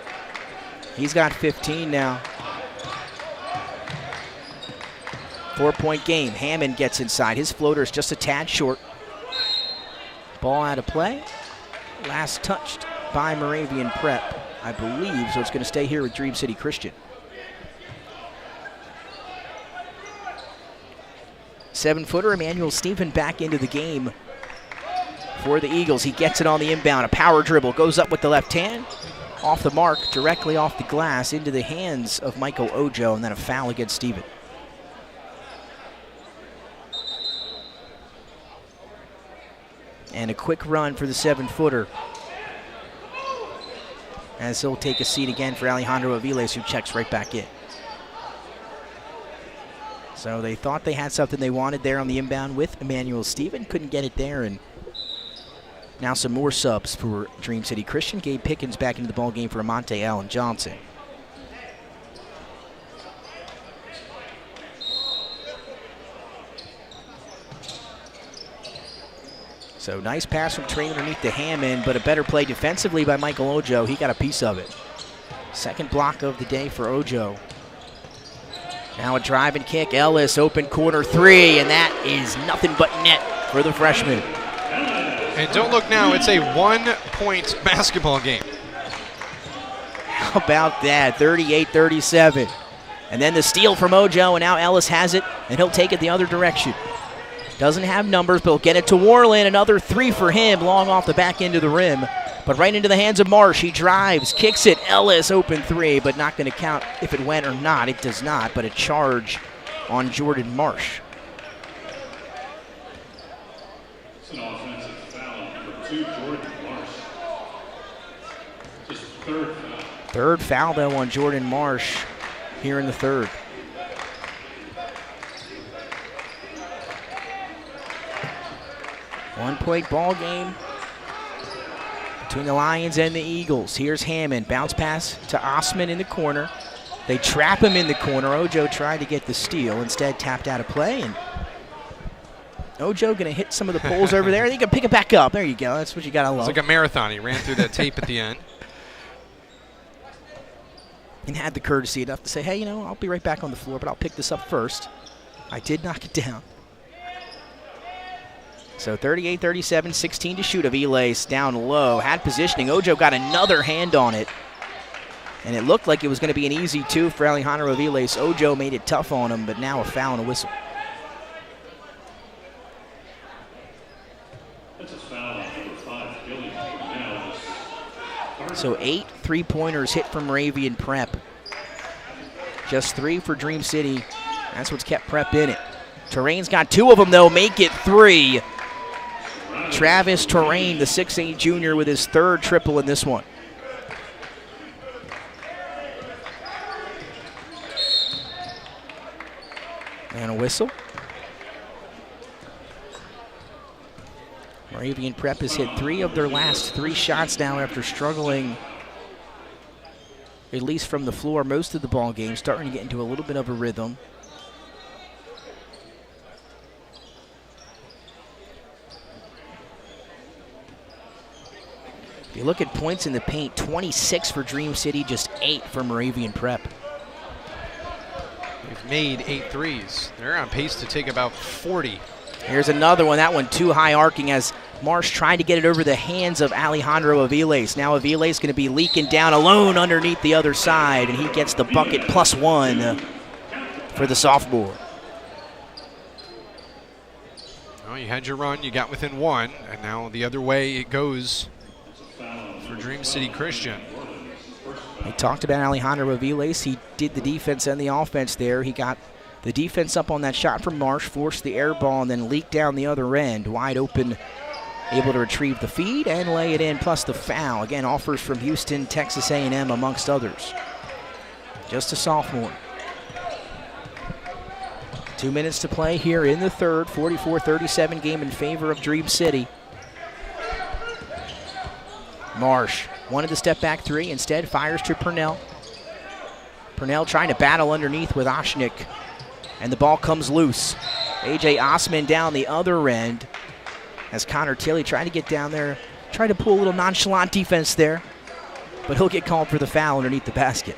Speaker 1: He's got 15 now. 4-point game. Hammond gets inside. His floater is just a tad short. Ball out of play. Last touched by Moravian Prep, I believe, so it's going to stay here with Dream City Christian. 7-footer Emmanuel Stephen back into the game for the Eagles. He gets it on the inbound. A power dribble. Goes up with the left hand. Off the mark, directly off the glass, into the hands of Michael Ojo, and then a foul against Stephen. And a quick run for the 7-footer, as he'll take a seat again for Alejandro Aviles, who checks right back in. So they thought they had something they wanted there on the inbound with Emmanuel Stephen. Couldn't get it there, and now some more subs for Dream City Christian. Gabe Pickens back into the ball game for Amonte Allen Johnson. So nice pass from Trey underneath to Hammond, but a better play defensively by Michael Ojo. He got a piece of it. Second block of the day for Ojo. Now a drive and kick. Ellis, open corner 3, and that is nothing but net for the freshman.
Speaker 2: And don't look now, it's a 1-point basketball game.
Speaker 1: How about that? 38-37. And then the steal from Ojo, and now Ellis has it, and he'll take it the other direction. Doesn't have numbers, but he'll get it to Warland. Another 3 for him, long off the back end of the rim. But right into the hands of Marsh. He drives, kicks it. Ellis, open 3, but not going to count if it went or not. It does not, but a charge on Jordan Marsh.
Speaker 8: It's an offensive foul, number 2, Jordan Marsh. Just third foul.
Speaker 1: Third foul, though, on Jordan Marsh here in the third. One-point ball game between the Lions and the Eagles. Here's Hammond. Bounce pass to Osman in the corner. They trap him in the corner. Ojo tried to get the steal. Instead, tapped out of play. And Ojo going to hit some of the poles over there. He can pick it back up. There you go. That's what you got to love.
Speaker 2: It's like a marathon. He ran through that tape at the end.
Speaker 1: And had the courtesy enough to say, hey, you know, I'll be right back on the floor, but I'll pick this up first. I did knock it down. So 38-37, 16 to shoot. Aviles down low, had positioning. Ojo got another hand on it. And it looked like it was going to be an easy 2 for Alejandro Aviles. Ojo made it tough on him, but now a foul and a whistle.
Speaker 8: That's a foul, number 5, Gilliam.
Speaker 1: So 8 3-pointers hit from Moravian Prep. Just 3 for Dream City. That's what's kept Prep in it. Terrain's got 2 of them, though. Make it 3. Travis Terrain, the 6'8 junior, with his 3rd triple in this one. And a whistle. Moravian Prep has hit 3 of their last 3 shots now after struggling, at least from the floor, most of the ball game, starting to get into a little bit of a rhythm. If you look at points in the paint, 26 for Dream City, just 8 for Moravian Prep.
Speaker 2: They've made 8 threes. They're on pace to take about 40.
Speaker 1: Here's another one, that one too high arcing as Marsh tried to get it over the hands of Alejandro Aviles. Now Aviles going to be leaking down alone underneath the other side, and he gets the bucket +1 for the sophomore.
Speaker 2: Well, you had your run, you got within 1, and now the other way it goes for Dream City Christian.
Speaker 1: We talked about Alejandro Aviles. He did the defense and the offense there. He got The defense up on that shot from Marsh, forced the air ball and then leaked down the other end. Wide open, able to retrieve the feed and lay it in, plus the foul. Again, offers from Houston, Texas A&M, amongst others. Just a sophomore. 2 minutes to play here in the third. 44-37 game in favor of Dream City. Marsh wanted to step back three, instead fires to Purnell. Purnell trying to battle underneath with Oshnik, and the ball comes loose. A.J. Osman down the other end as Connor Tilley tried to get down there, tried to pull a little nonchalant defense there, but he'll get called for the foul underneath the basket.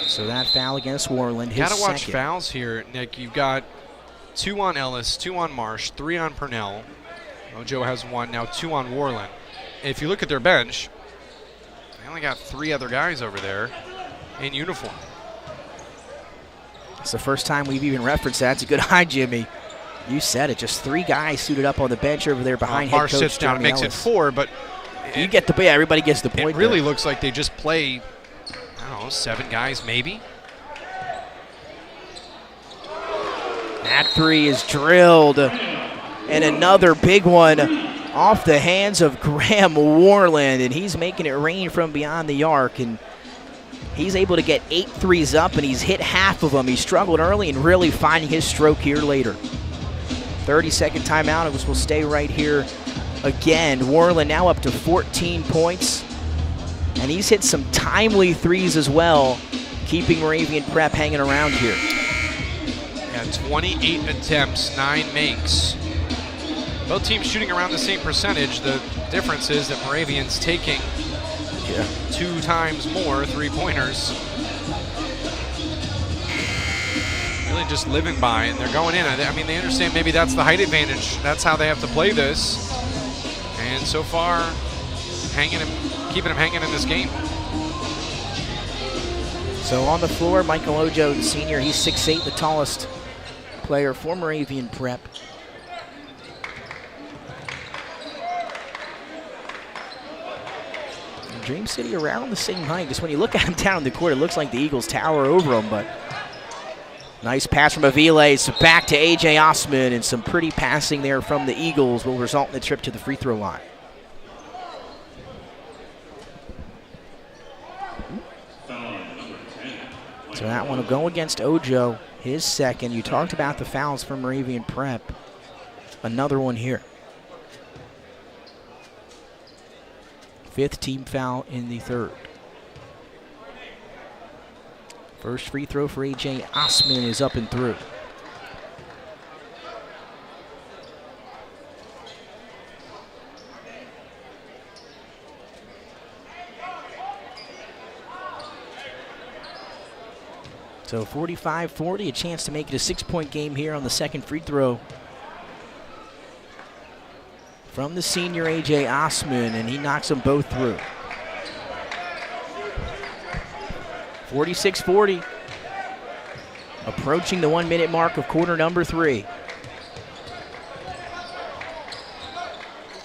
Speaker 1: So that foul against Worland, his
Speaker 2: Gotta watch
Speaker 1: second.
Speaker 2: fouls here, Nick. You've got 2 on Ellis, 2 on Marsh, 3 on Purnell. Ojo has 1, now 2 on Worland. If you look at their bench, they only got 3 other guys over there in uniform.
Speaker 1: It's the first time we've even referenced that. It's a good eye, Jimmy. You said it. Just 3 guys suited up on the bench over there behind head
Speaker 2: Marsh
Speaker 1: coach
Speaker 2: sits down and makes
Speaker 1: Ellis.
Speaker 2: it 4, but
Speaker 1: You get the, yeah, everybody gets the point.
Speaker 2: it really
Speaker 1: there.
Speaker 2: looks like they just play, I don't know, 7 guys maybe.
Speaker 1: That 3 is drilled. And another big one off the hands of Graham Worland, and he's making it rain from beyond the arc. And he's able to get 8 threes up, and he's hit half of them. He struggled early and really finding his stroke here later. 30-second timeout. It will stay right here again. Worland now up to 14 points, and he's hit some timely threes as well, keeping Moravian Prep hanging around here.
Speaker 2: Yeah, 28 attempts, 9 makes. Both teams shooting around the same percentage. The difference is that Moravian's taking 2 times more 3-pointers. Really just living by, and they're going in. I mean, they understand maybe that's the height advantage. That's how they have to play this. And so far, keeping him hanging in this game.
Speaker 1: So on the floor, Michael Ojo, the senior, he's 6'8", the tallest player for Moravian Prep. And Dream City around the same height. Just when you look at him down the court, it looks like the Eagles tower over him, but nice pass from Aviles back to A.J. Osman, and some pretty passing there from the Eagles will result in the trip to the free throw line. So that one will go against Ojo, his second. You talked about the fouls for Moravian Prep. Another one here. 5th team foul in the third. First free throw for A.J. Osman is up and through. So 45-40, a chance to make it a 6-point game here on the second free throw from the senior A.J. Osman, and he knocks them both through. 46-40. Approaching the 1-minute mark of quarter number 3.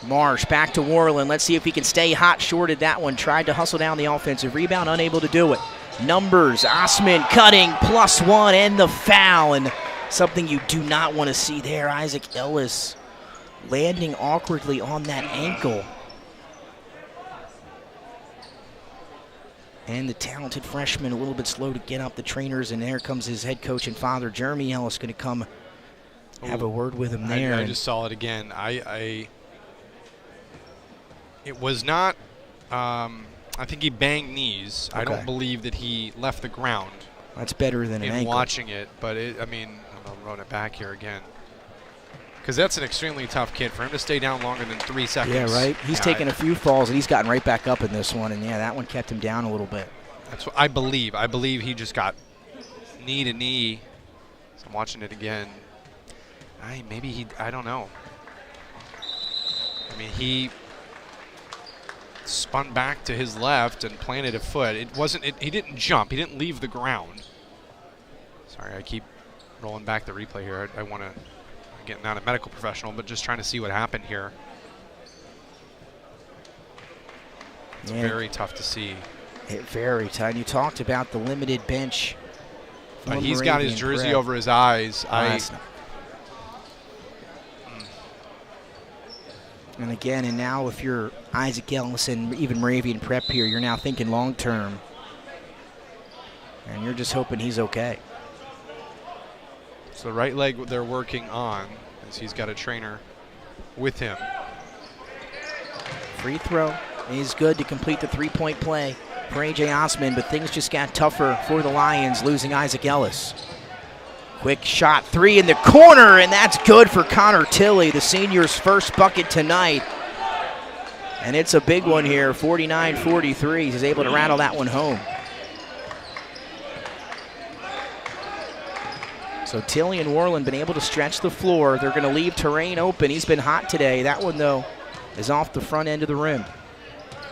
Speaker 1: Marsh back to Worland. Let's see if he can stay hot. Shorted that one. Tried to hustle down the offensive rebound. Unable to do it. Numbers. Osman cutting. +1 and the foul. And something you do not want to see there. Isaac Ellis landing awkwardly on that ankle. And the talented freshman a little bit slow to get up the trainers, and there comes his head coach and father, Jeremy Ellis, going to come have a word with him there.
Speaker 2: I just saw it again. It was not, I think he banged knees. Okay. I don't believe that he left the ground.
Speaker 1: That's better than an ankle.
Speaker 2: Watching it, but I mean, I'll run it back here again. Because that's an extremely tough kid. For him to stay down longer than 3 seconds.
Speaker 1: Yeah, right. He's taken a few falls, and he's gotten right back up in this one. And, yeah, that one kept him down a little bit.
Speaker 2: That's what I believe. I believe he just got knee to knee. So I'm watching it again. I don't know. I mean, he spun back to his left and planted a foot. He didn't jump. He didn't leave the ground. Sorry, I keep rolling back the replay here. I want to. Again, not a medical professional, but just trying to see what happened here. It's very tough to see.
Speaker 1: Very tough. You talked about the limited bench.
Speaker 2: But he's got his jersey over his eyes.
Speaker 1: And again, and now if you're Isaac Ellis and even Moravian Prep here, you're now thinking long term. And you're just hoping he's okay.
Speaker 2: So the right leg they're working on, as he's got a trainer with him.
Speaker 1: Free throw is good to complete the three-point play for A.J. Osman, but things just got tougher for the Lions, losing Isaac Ellis. Quick shot, three in the corner, and that's good for Connor Tilley, the senior's first bucket tonight. And it's a big one here, 49-43. He's able to rattle that one home. So Tilley and Worland been able to stretch the floor. They're going to leave Terrain open. He's been hot today. That one, though, is off the front end of the rim.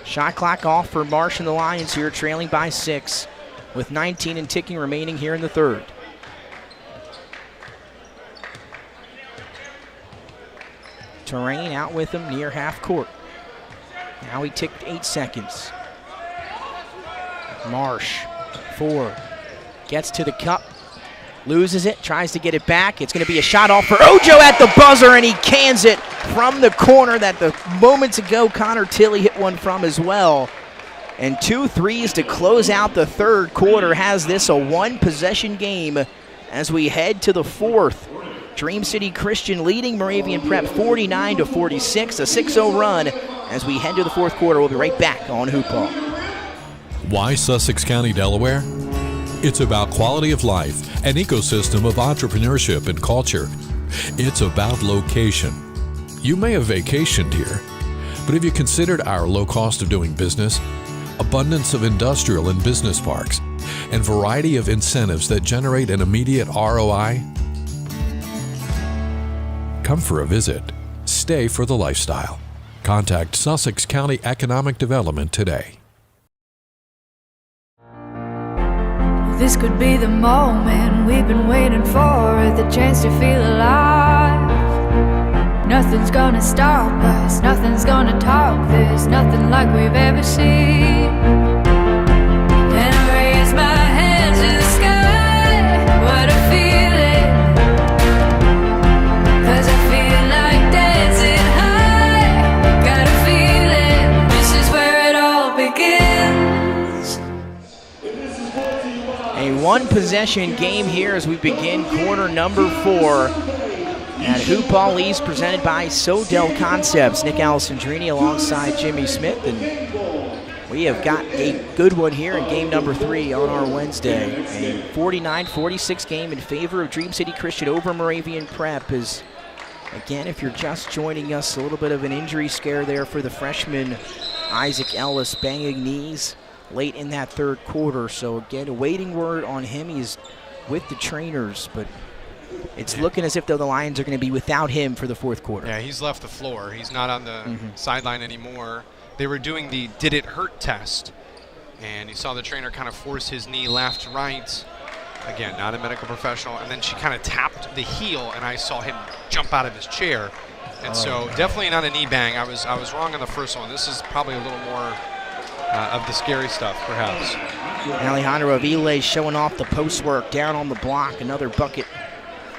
Speaker 1: Shot clock off for Marsh and the Lions here, trailing by 6, with 19 and ticking remaining here in the third. Terrain out with him near half court. Now he ticked 8 seconds. Marsh, 4, gets to the cup, loses it, tries to get it back. It's going to be a shot off for Ojo at the buzzer, and he cans it from the corner that the moments ago Connor Tilley hit one from as well. And 2 threes to close out the third quarter has this a one-possession game as we head to the fourth. Dream City Christian leading Moravian Prep 49-46, a 6-0 run as we head to the fourth quarter. We'll be right back on Hoophall.
Speaker 7: Why Sussex County, Delaware? It's about quality of life, an ecosystem of entrepreneurship and culture. It's about location. You may have vacationed here, but have you considered our low cost of doing business, abundance of industrial and business parks, and variety of incentives that generate an immediate ROI? Come for a visit. Stay for the lifestyle. Contact Sussex County Economic Development today.
Speaker 3: This could be the moment we've been waiting for, the chance to feel alive. Nothing's gonna stop us, nothing's gonna top this, nothing like we've ever seen. And I raise my hands to the sky, what a feeling. 'Cause I feel like dancing high, got a feeling this is where it all begins.
Speaker 1: A one-possession game here as we begin quarter number 4 at Hoophall East, presented by Sodell Concepts. Nick Alessandrini alongside Jimmy Smith, and we have got a good one here in game number 3 on our Wednesday. A 49-46 game in favor of Dream City Christian over Moravian Prep. Is, again, if you're just joining us, a little bit of an injury scare there for the freshman Isaac Ellis, banging knees late in that third quarter. So again, a waiting word on him. He's with the trainers, but it's looking as if though the Lions are going to be without him for the fourth quarter.
Speaker 2: Yeah, he's left the floor. He's not on the sideline anymore. They were doing the did it hurt test, and you saw the trainer kind of force his knee left, right. Again, not a medical professional. And then she kind of tapped the heel, and I saw him jump out of his chair. And so definitely not a knee bang. I was wrong on the first one. This is probably a little more of the scary stuff, perhaps.
Speaker 1: Alejandro Aviles showing off the post work down on the block. Another bucket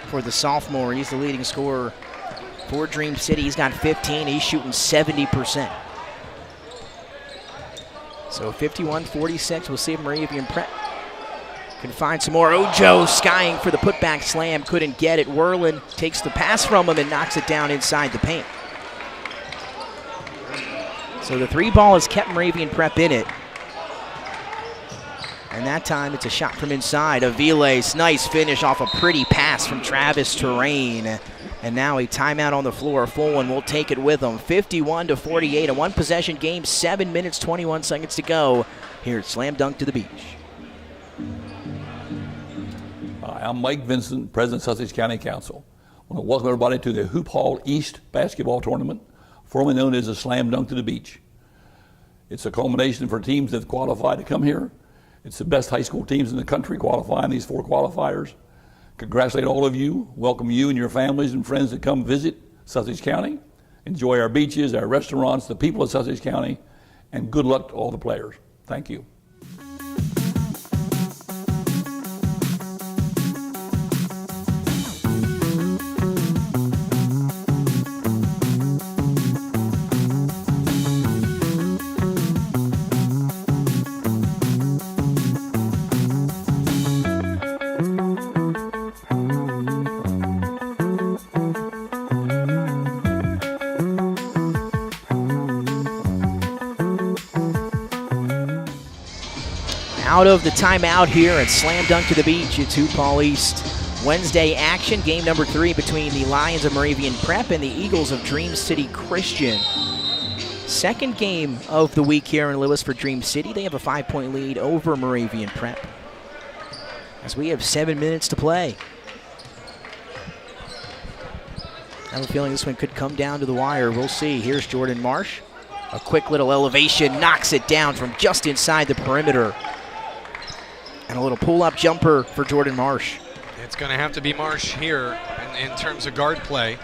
Speaker 1: for the sophomore. He's the leading scorer for Dream City. He's got 15. He's shooting 70%. So 51-46. We'll see if Moravian Prep can find some more. Ojo skying for the putback slam. Couldn't get it. Worland takes the pass from him and knocks it down inside the paint. So the 3 ball has kept Moravian Prep in it. And that time it's a shot from inside. Aviles, nice finish off a pretty pass from Travis Terrain. And now a timeout on the floor. A full one will take it with them. 51-48, a one-possession game, 7 minutes, 21 seconds to go here at Slam Dunk to the Beach.
Speaker 6: Hi, I'm Mike Vincent, President of Sussex County Council. I want to welcome everybody to the Hoophall East basketball tournament, formerly known as the Slam Dunk to the Beach. It's a culmination for teams that qualify to come here. It's the best high school teams in the country qualifying these 4 qualifiers. Congratulate all of you, welcome you and your families and friends to come visit Sussex County, enjoy our beaches, our restaurants, the people of Sussex County, and good luck to all the players. Thank you.
Speaker 1: Out of the timeout here at Slam Dunk to the Beach. It's Hoophall East Wednesday action. Game number 3 between the Lions of Moravian Prep and the Eagles of Dream City Christian. Second game of the week here in Lewis for Dream City. They have a 5-point lead over Moravian Prep, as we have 7 minutes to play. I have a feeling this one could come down to the wire. We'll see. Here's Jordan Marsh. A quick little elevation, knocks it down from just inside the perimeter. And a little pull-up jumper for Jordan Marsh.
Speaker 2: It's going to have to be Marsh here in terms of guard play.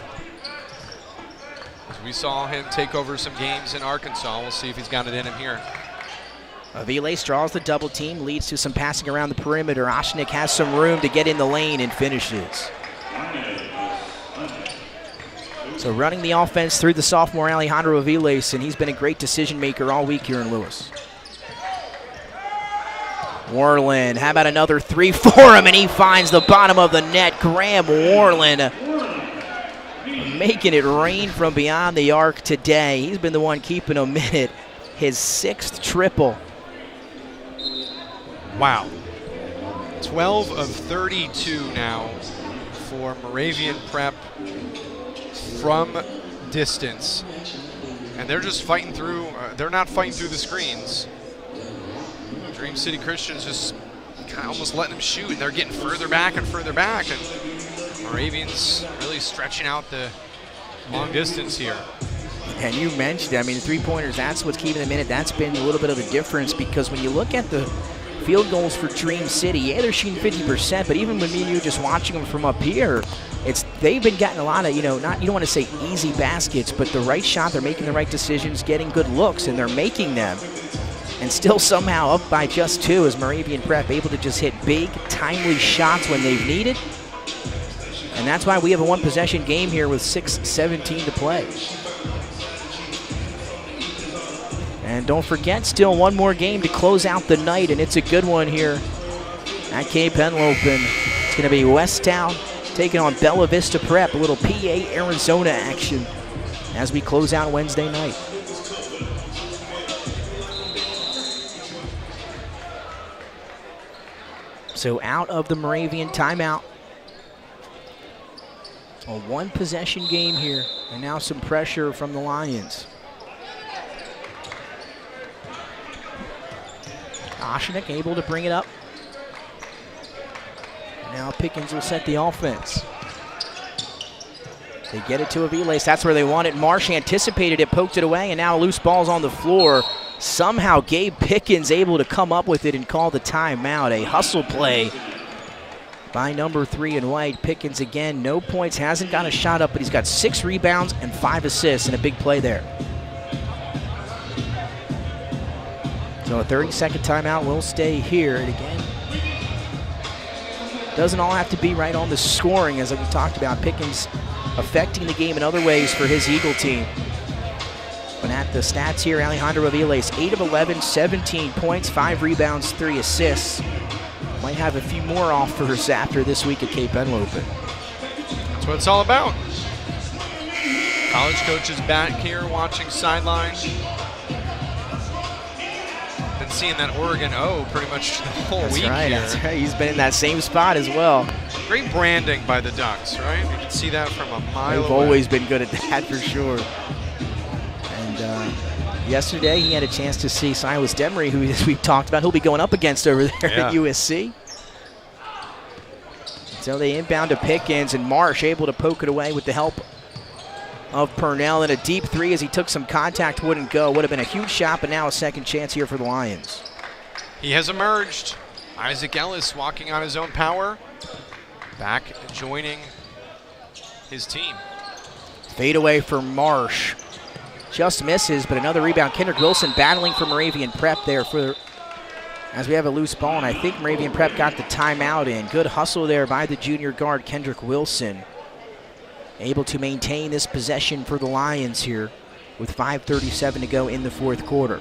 Speaker 2: As we saw him take over some games in Arkansas. We'll see if he's got it in him here.
Speaker 1: Aviles draws the double team, leads to some passing around the perimeter. Oshnik has some room to get in the lane and finishes. So running the offense through the sophomore Alejandro Aviles, and he's been a great decision maker all week here in Lewis. Warland, how about another 3 for him, and he finds the bottom of the net. Graham Warland making it rain from beyond the arc today. He's been the one keeping him in it. His 6th triple.
Speaker 2: Wow. 12 of 32 now for Moravian Prep from distance. And they're just fighting through, they're not fighting through the screens. Dream City Christian's just kind of almost letting them shoot, and they're getting further back and further back, and Moravian's really stretching out the long distance here.
Speaker 1: And you mentioned, I mean, the three-pointers, that's what's keeping them in it. That's been a little bit of a difference, because when you look at the field goals for Dream City, yeah, they're shooting 50%, but even with me and you just watching them from up here, they've been getting a lot of, you don't want to say easy baskets, but the right shot, they're making the right decisions, getting good looks, and they're making them. And still somehow up by just 2 as Moravian Prep able to just hit big, timely shots when they've needed. And that's why we have a one-possession game here with 6:17 to play. And don't forget, still one more game to close out the night, and it's a good one here at Cape Henlopen. It's going to be Westtown taking on Bella Vista Prep, a little PA Arizona action as we close out Wednesday night. So out of the Moravian timeout. A one-possession game here, and now some pressure from the Lions. Oshnik able to bring it up. And now Pickens will set the offense. They get it to Aviles. That's where they want it. Marsh anticipated it, poked it away, and now loose ball's on the floor. Somehow Gabe Pickens able to come up with it and call the timeout. A hustle play by number 3 in white. Pickens again, no points, hasn't got a shot up, but he's got 6 rebounds and 5 assists, and a big play there. So a 30-second timeout will stay here. And again, doesn't all have to be right on the scoring, as we talked about. Pickens affecting the game in other ways for his Eagle team. But at the stats here, Alejandro Aviles, 8 of 11, 17 points, 5 rebounds, 3 assists. Might have a few more offers after this week at Cape Henlopen.
Speaker 2: That's what it's all about. College coaches back here watching sideline. Been seeing that Oregon O pretty much the whole week here.
Speaker 1: That's right. He's been in that same spot as well.
Speaker 2: Great branding by the Ducks, right? You can see that from a mile
Speaker 1: They've
Speaker 2: away.
Speaker 1: always been good at that for sure. Yesterday, he had a chance to see Silas Demery, who we've talked about, he'll be going up against over there at USC. So they inbound to Pickens, and Marsh able to poke it away with the help of Purnell. And a deep 3 as he took some contact, wouldn't go. Would have been a huge shot, but now a second chance here for the Lions.
Speaker 2: He has emerged. Isaac Ellis walking on his own power. Back joining his team.
Speaker 1: Fade away for Marsh. just misses, but another rebound. Kendrick Wilson battling for Moravian Prep there as we have a loose ball, and I think Moravian Prep got the timeout in. Good hustle there by the junior guard, Kendrick Wilson. Able to maintain this possession for the Lions here with 5:37 to go in the fourth quarter.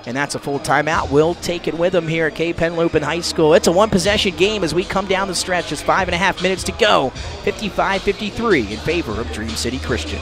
Speaker 1: And that's a full timeout. We'll take it with them here at Cape Henlopen High School. It's a one-possession game as we come down the stretch. Just 5.5 minutes to go. 55-53 in favor of Dream City Christian.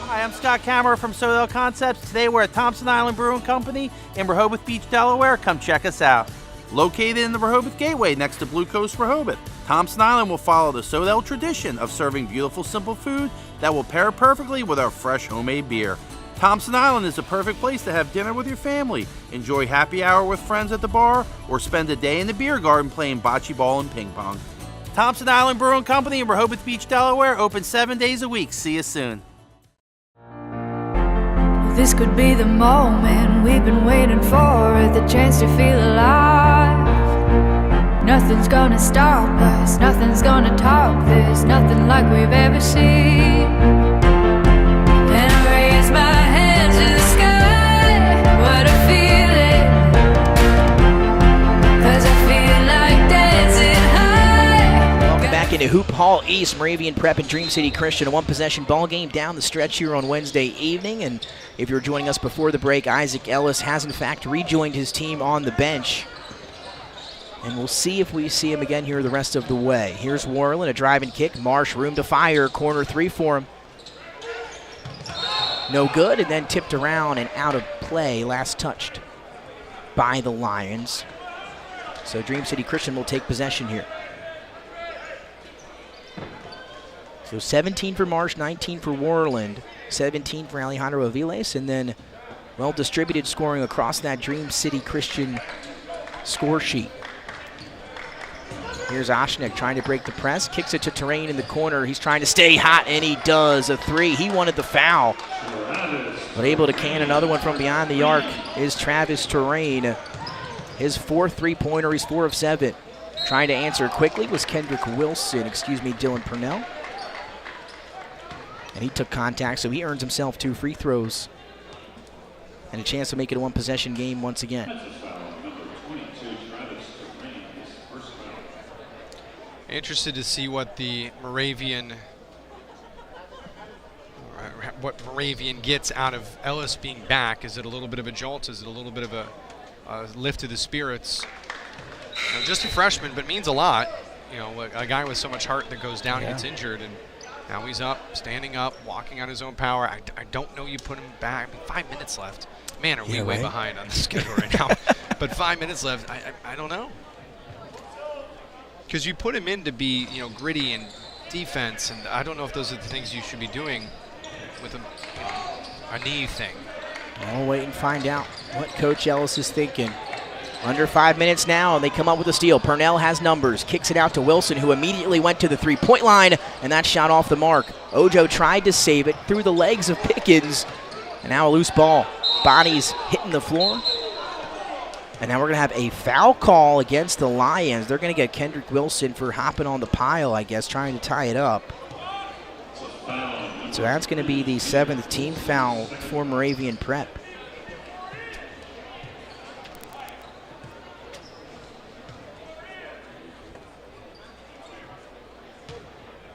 Speaker 5: Hi, I'm Scott Kammerer from Sodell Concepts. Today we're at Thompson Island Brewing Company in Rehoboth Beach, Delaware. Come check us out. Located in the Rehoboth Gateway next to Blue Coast Rehoboth, Thompson Island will follow the Sodell tradition of serving beautiful, simple food that will pair perfectly with our fresh homemade beer. Thompson Island is the perfect place to have dinner with your family, enjoy happy hour with friends at the bar, or spend a day in the beer garden playing bocce ball and ping pong. Thompson Island Brewing Company in Rehoboth Beach, Delaware, open 7 days a week. See you soon.
Speaker 3: This could be the moment we've been waiting for, the chance to feel alive. Nothing's gonna stop us, nothing's gonna top this, nothing like we've ever seen. And I raise my hands to the sky, what a feeling, 'cause I feel like dancing high.
Speaker 1: Welcome back into Hoophall East, Moravian Prep and Dream City Christian. A one-possession ball game down the stretch here on Wednesday evening. And if you're joining us before the break, Isaac Ellis has in fact rejoined his team on the bench. And we'll see if we see him again here the rest of the way. Here's Warland, a drive and kick. Marsh, room to fire, corner three for him. No good, and then tipped around and out of play, last touched by the Lions. So Dream City Christian will take possession here. So 17 for Marsh, 19 for Warland, 17 for Alejandro Aviles, and then well-distributed scoring across that Dream City Christian score sheet. Here's Oshnick trying to break the press, kicks it to Terrain in the corner. He's trying to stay hot, and he does. A three. He wanted the foul, but able to can another one from behind the arc is Travis Terrain. His fourth three-pointer. He's 4 of 7. Trying to answer quickly was Dylan Purnell. And he took contact, so he earns himself 2 free throws and a chance to make it a one-possession game once again.
Speaker 2: Interested to see what the Moravian gets out of Ellis being back. Is it a little bit of a jolt? Is it a little bit of a lift to the spirits? You know, just a freshman, but means a lot. You know, a guy with so much heart that goes down, gets injured, and now he's up, standing up, walking on his own power. I don't know you put him back. I mean, 5 minutes left. Man, are we way behind on the schedule right now. But 5 minutes left, I don't know. Because you put him in to be, you know, gritty and defense, and I don't know if those are the things you should be doing with a knee thing.
Speaker 1: I'll wait and find out what Coach Ellis is thinking. Under 5 minutes now, and they come up with a steal. Purnell has numbers, kicks it out to Wilson, who immediately went to the three-point line, and that shot off the mark. Ojo tried to save it through the legs of Pickens, and now a loose ball. Bodies hitting the floor. And now we're going to have a foul call against the Lions. They're going to get Kendrick Wilson for hopping on the pile, I guess, trying to tie it up. So that's going to be the 7th team foul for Moravian Prep.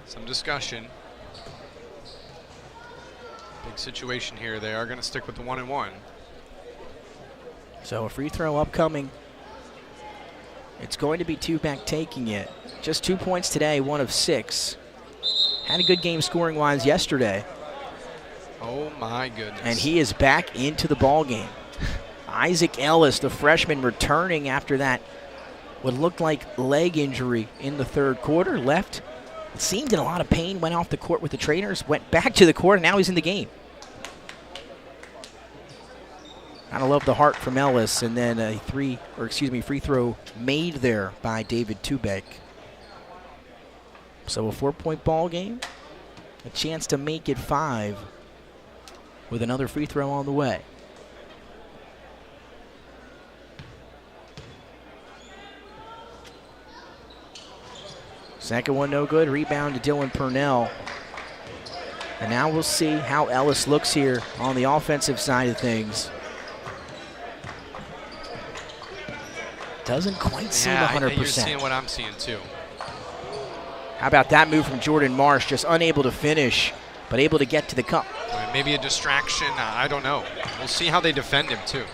Speaker 2: Some discussion. Big situation here. They are going to stick with the 1-and-1.
Speaker 1: So a free throw upcoming. It's going to be Tupac taking it. Just 2 points today, 1 of 6. Had a good game scoring-wise yesterday.
Speaker 2: Oh, my goodness.
Speaker 1: And he is back into the ball game. Isaac Ellis, the freshman, returning after that what looked like leg injury in the third quarter. Left, seemed in a lot of pain, went off the court with the trainers, went back to the court, and now he's in the game. I love the heart from Ellis, and then a free throw made there by David Tubeck. So a 4-point ball game, a chance to make it 5 with another free throw on the way. Second one no good, rebound to Dylan Purnell. And now we'll see how Ellis looks here on the offensive side of things. Doesn't quite seem 100%.
Speaker 2: You're seeing what I'm seeing too.
Speaker 1: How about that move from Jordan Marsh? Just unable to finish, but able to get to the cup.
Speaker 2: Maybe a distraction. I don't know. We'll see how they defend him too.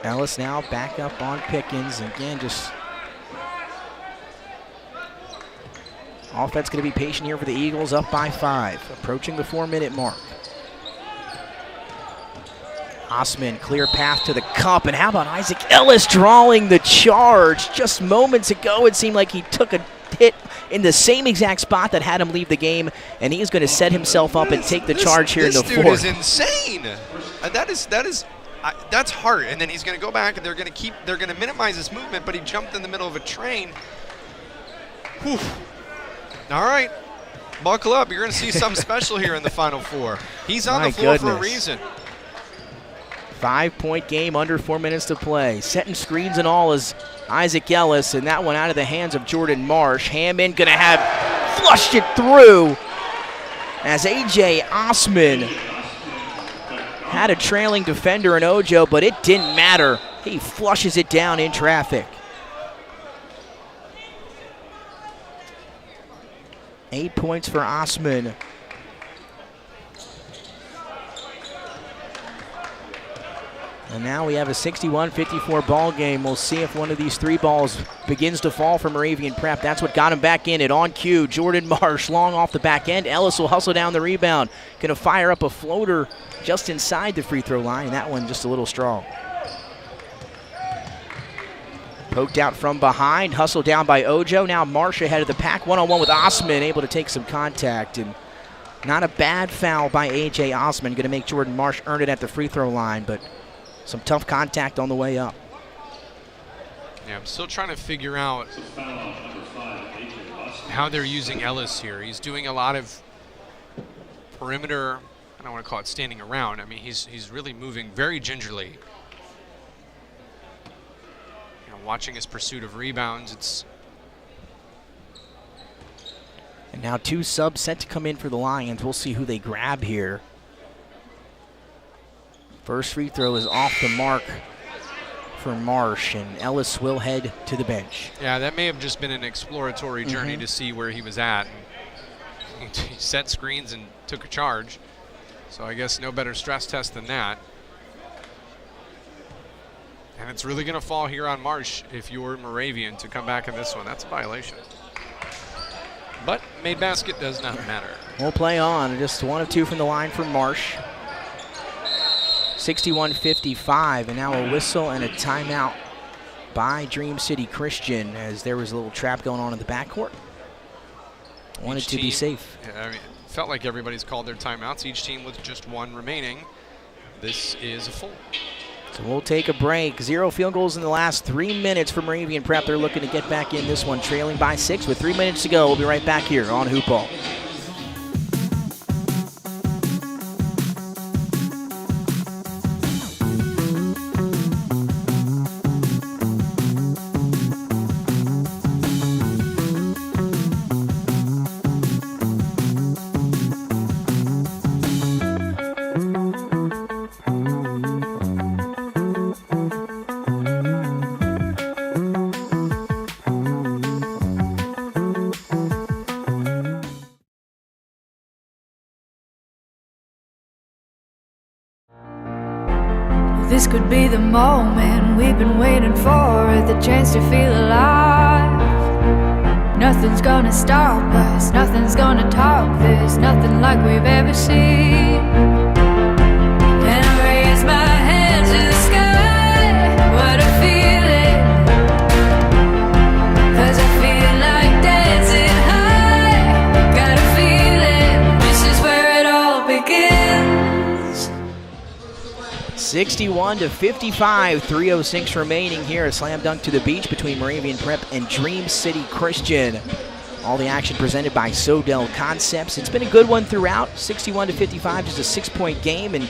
Speaker 1: Ellis now back up on Pickens. Again, just offense going to be patient here for the Eagles, up by 5, approaching the 4-minute mark. Osman, clear path to the cup, and how about Isaac Ellis drawing the charge? Just moments ago, it seemed like he took a hit in the same exact spot that had him leave the game, and he's going to set himself up and take the charge here in the fourth.
Speaker 2: This dude is insane. That's hard. And then he's going to go back, and they're going to minimize his movement, but he jumped in the middle of a train. Whew. All right, buckle up. You're going to see something special here in the Final Four. He's on the floor for a reason.
Speaker 1: 5-point game, under 4 minutes to play. Setting screens and all is Isaac Ellis, and that one out of the hands of Jordan Marsh. Hammond going to have flushed it through as A.J. Osman had a trailing defender in Ojo, but it didn't matter. He flushes it down in traffic. 8 points for Osman. And now we have a 61-54 ball game. We'll see if one of these 3 balls begins to fall for Moravian Prep. That's what got him back in it. On cue, Jordan Marsh long off the back end. Ellis will hustle down the rebound. Going to fire up a floater just inside the free throw line. That one just a little strong. Poked out from behind. Hustled down by Ojo. Now Marsh ahead of the pack. One-on-one with Osman, able to take some contact. And not a bad foul by A.J. Osman. Going to make Jordan Marsh earn it at the free throw line, but some tough contact on the way up.
Speaker 2: Yeah, I'm still trying to figure out how they're using Ellis here. He's doing a lot of perimeter, I don't want to call it standing around. I mean, he's really moving very gingerly. You know, watching his pursuit of rebounds,
Speaker 1: And now 2 subs set to come in for the Lions. We'll see who they grab here. First free throw is off the mark for Marsh, and Ellis will head to the bench.
Speaker 2: Yeah, that may have just been an exploratory journey to see where he was at. He set screens and took a charge, so I guess no better stress test than that. And it's really going to fall here on Marsh if you're Moravian to come back in this one. That's a violation. But made basket does not matter.
Speaker 1: We'll play on. Just 1 of 2 from the line for Marsh. 61-55, and now a whistle and a timeout by Dream City Christian as there was a little trap going on in the backcourt. Wanted to be safe.
Speaker 2: Yeah, I mean, it felt like everybody's called their timeouts, each team with just 1 remaining. This is a full.
Speaker 1: So we'll take a break. 0 field goals in the last 3 minutes for Moravian Prep. They're looking to get back in this one, trailing by 6 with 3 minutes to go. We'll be right back here on Hoophall.
Speaker 3: This could be the moment we've been waiting for, the chance to feel alive. Nothing's gonna stop us, nothing's gonna top this, nothing like we've ever seen. And I raise my hands to the sky, what a feeling. 'Cause I feel like dancing high, got a feeling this is where it all begins.
Speaker 1: 61-55, 3:06 remaining here. A slam dunk to the beach between Moravian Prep and Dream City Christian. All the action presented by Sodell Concepts. It's been a good one throughout. 61-55, just a 6-point game. And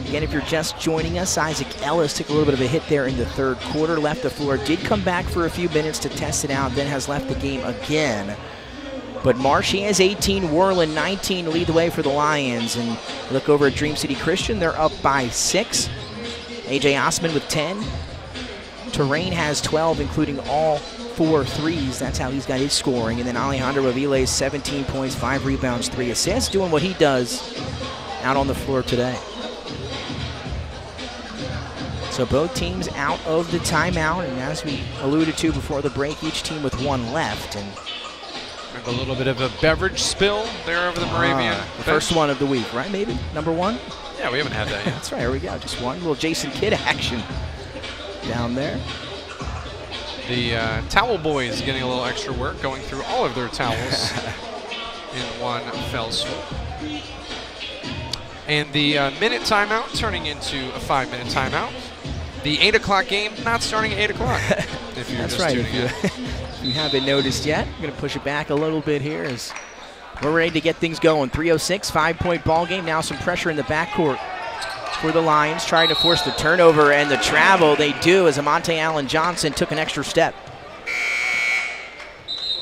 Speaker 1: again, if you're just joining us, Isaac Ellis took a little bit of a hit there in the third quarter, left the floor, did come back for a few minutes to test it out, then has left the game again. But Marsh, he has 18, Worland 19 to lead the way for the Lions. And look over at Dream City Christian, they're up by 6. A.J. Osman with 10. Terrain has 12, including all 4 threes. That's how he's got his scoring. And then Alejandro Aviles, 17 points, 5 rebounds, 3 assists, doing what he does out on the floor today. So both teams out of the timeout, and as we alluded to before the break, each team with 1 left. And
Speaker 2: a little bit of a beverage spill there over the Moravian.
Speaker 1: The first one of the week, right? Maybe number 1.
Speaker 2: Yeah, we haven't had that yet.
Speaker 1: That's right. Here we go. Just one little Jason Kidd action down there.
Speaker 2: The towel boys getting a little extra work, going through all of their towels in one fell swoop. And the minute timeout turning into a 5-minute timeout. The 8 o'clock game not starting at 8 o'clock. If you're
Speaker 1: That's
Speaker 2: just
Speaker 1: right.
Speaker 2: tuning in.
Speaker 1: If you haven't noticed yet, I'm going to push it back a little bit here as we're ready to get things going. 3:06, 5-point ball game. Now some pressure in the backcourt for the Lions, trying to force the turnover and the travel. They do as Amonte Allen Johnson took an extra step.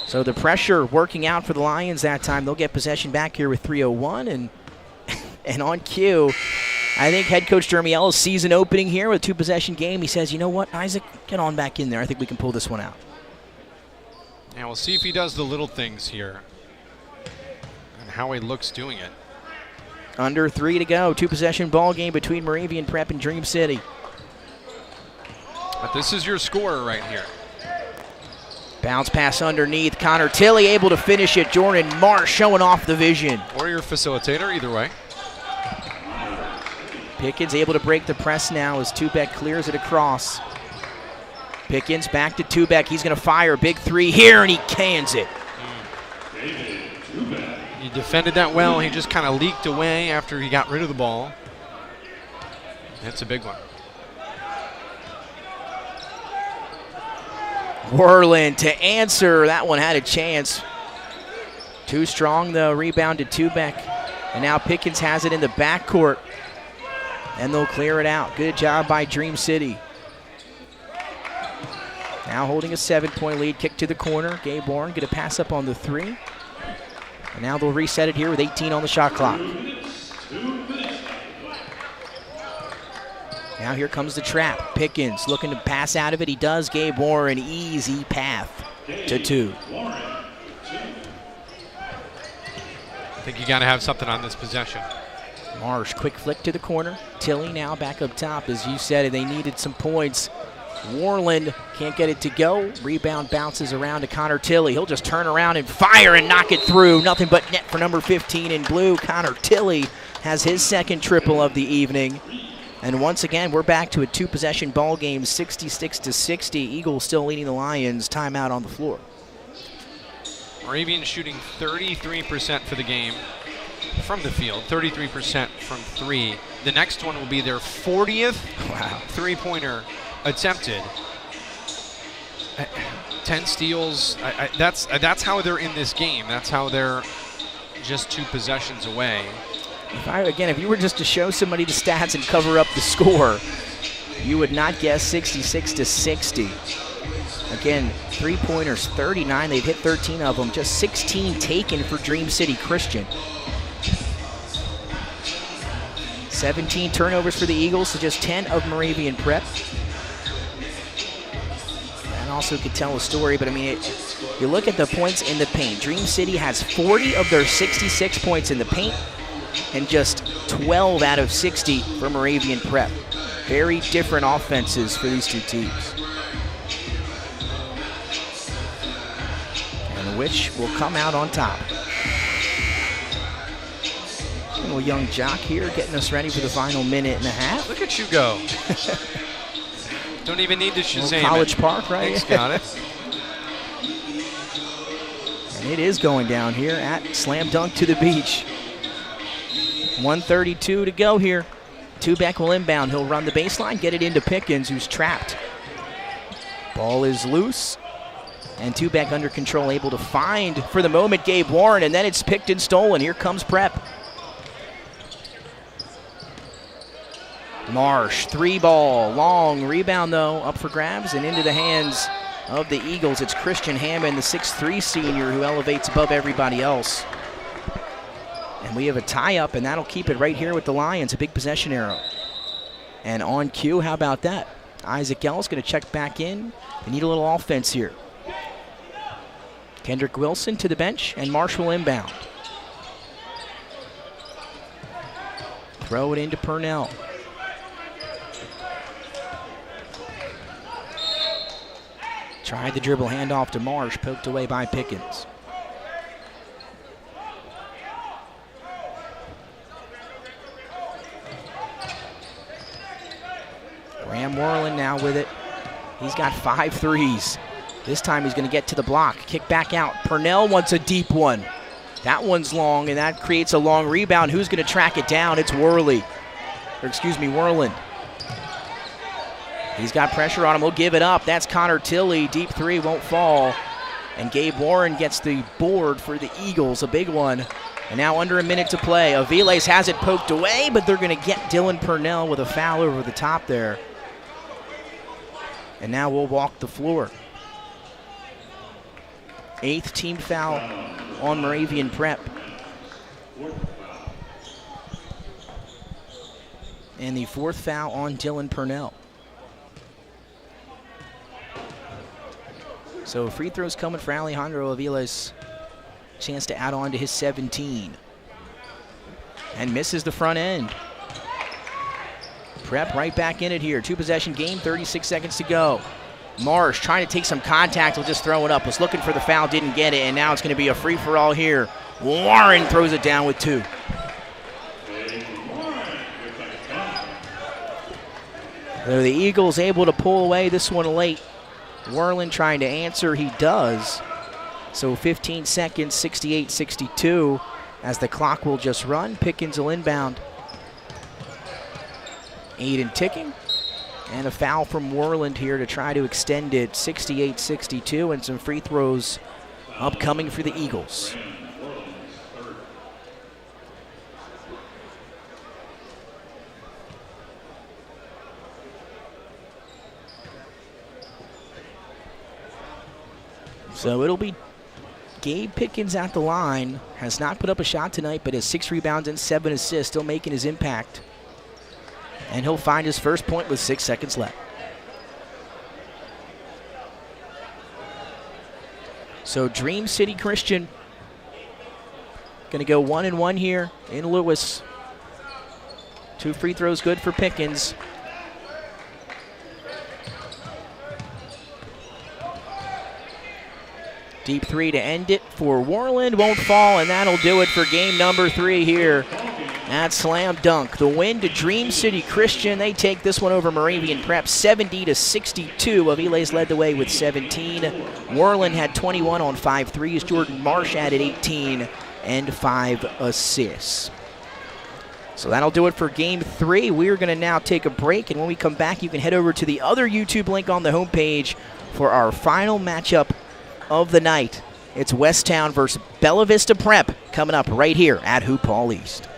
Speaker 1: So the pressure working out for the Lions that time. They'll get possession back here with 3:01 and on cue. I think head coach Jeremy Ellis sees an opening here with a 2-possession game. He says, you know what, Isaac, get on back in there. I think we can pull this one out.
Speaker 2: And we'll see if he does the little things here and how he looks doing it.
Speaker 1: Under 3 to go. 2-possession ball game between Moravian Prep and Dream City.
Speaker 2: But this is your scorer right here.
Speaker 1: Bounce pass underneath. Connor Tilley able to finish it. Jordan Marsh showing off the vision.
Speaker 2: Or your facilitator, either way.
Speaker 1: Pickens able to break the press now as Tubeck clears it across. Pickens back to Tubeck. He's going to fire. Big 3 here, and he cans it.
Speaker 2: He defended that well. He just kind of leaked away after he got rid of the ball. That's a big one.
Speaker 1: Worland to answer. That one had a chance. Too strong, the rebound to Tubeck. And now Pickens has it in the backcourt. And they'll clear it out. Good job by Dream City. Now holding a 7-point lead. Kick to the corner. Gabe Warren going to pass up on the 3. And now they'll reset it here with 18 on the shot clock. Now here comes the trap. Pickens looking to pass out of it. He does. Gabe Warren, easy path to 2.
Speaker 2: I think you got to have something on this possession.
Speaker 1: Marsh, quick flick to the corner. Tilley now back up top. As you said, they needed some points. Worland can't get it to go. Rebound bounces around to Connor Tilley. He'll just turn around and fire and knock it through. Nothing but net for number 15 in blue. Connor Tilley has his second triple of the evening. And once again, we're back to a 2-possession ball game, 66-60. Eagles still leading the Lions. Timeout on the floor.
Speaker 2: Moravian shooting 33% for the game from the field, 33% from 3. The next one will be their 40th three-pointer attempted. 10 steals. That's how they're in this game. That's how they're just 2 possessions away.
Speaker 1: If you were just to show somebody the stats and cover up the score, you would not guess 66-60. Again, 3-pointers, 39. They've hit 13 of them. Just 16 taken for Dream City Christian. 17 turnovers for the Eagles, so just 10 of Moravian Prep. That also could tell a story, but I mean, you look at the points in the paint. Dream City has 40 of their 66 points in the paint, and just 12 out of 60 for Moravian Prep. Very different offenses for these 2 teams. And which will come out on top. Little young jock here getting us ready for the final minute and a half.
Speaker 2: Look at you go. Don't even need to Shazam
Speaker 1: College
Speaker 2: it.
Speaker 1: Park, right?
Speaker 2: Thanks, got it.
Speaker 1: And it is going down here at Slam Dunk to the Beach. 1:32 to go here. Tubeck will inbound. He'll run the baseline, get it into Pickens, who's trapped. Ball is loose. And Tubeck under control, able to find, for the moment, Gabe Warren, and then it's picked and stolen. Here comes Prep. Marsh, 3-ball, long rebound, though, up for grabs and into the hands of the Eagles. It's Christian Hammond, the 6'3 senior, who elevates above everybody else. And we have a tie-up, and that'll keep it right here with the Lions, a big possession arrow. And on cue, how about that? Isaac Ellis going to check back in. They need a little offense here. Kendrick Wilson to the bench, and Marshall inbound. Throw it into Purnell. Tried the dribble handoff to Marsh, poked away by Pickens. Graham Worland now with it. He's got 5 threes. This time he's going to get to the block. Kick back out. Purnell wants a deep one. That one's long, and that creates a long rebound. Who's going to track it down? It's Worland. He's got pressure on him. He'll give it up. That's Connor Tilley. Deep three won't fall. And Gabe Warren gets the board for the Eagles, a big one. And now under a minute to play. Aviles has it poked away, but they're going to get Dylan Purnell with a foul over the top there. And now we'll walk the floor. 8th team foul on Moravian Prep. And the 4th foul on Dylan Purnell. So free throws coming for Alejandro Aviles. Chance to add on to his 17. And misses the front end. Prep right back in it here. 2-possession game, 36 seconds to go. Marsh trying to take some contact, will just throw it up. Was looking for the foul, didn't get it, and now it's going to be a free-for-all here. Warren throws it down with 2. So the Eagles able to pull away this one late. Worland trying to answer, he does. So 15 seconds, 68-62, as the clock will just run. Pickens will inbound. Aiden ticking. And a foul from Worland here to try to extend it, 68-62, and some free throws upcoming for the Eagles. So it'll be Gabe Pickens at the line. Has not put up a shot tonight, but has 6 rebounds and 7 assists, still making his impact. And he'll find his first point with 6 seconds left. So Dream City Christian going to go 1-1 here in Lewis. 2 free throws good for Pickens. Deep 3 to end it for Worland. Won't fall, and that'll do it for game number 3 here at Slam Dunk. The win to Dream City Christian. They take this one over Moravian Prep, 70-62. Aviles led the way with 17. Worland had 21 on 5 threes. Jordan Marsh added 18 and 5 assists. So that'll do it for game 3. We're going to now take a break, and when we come back, you can head over to the other YouTube link on the homepage for our final matchup of the night. It's Westtown versus Bella Vista Prep coming up right here at Hoophall East.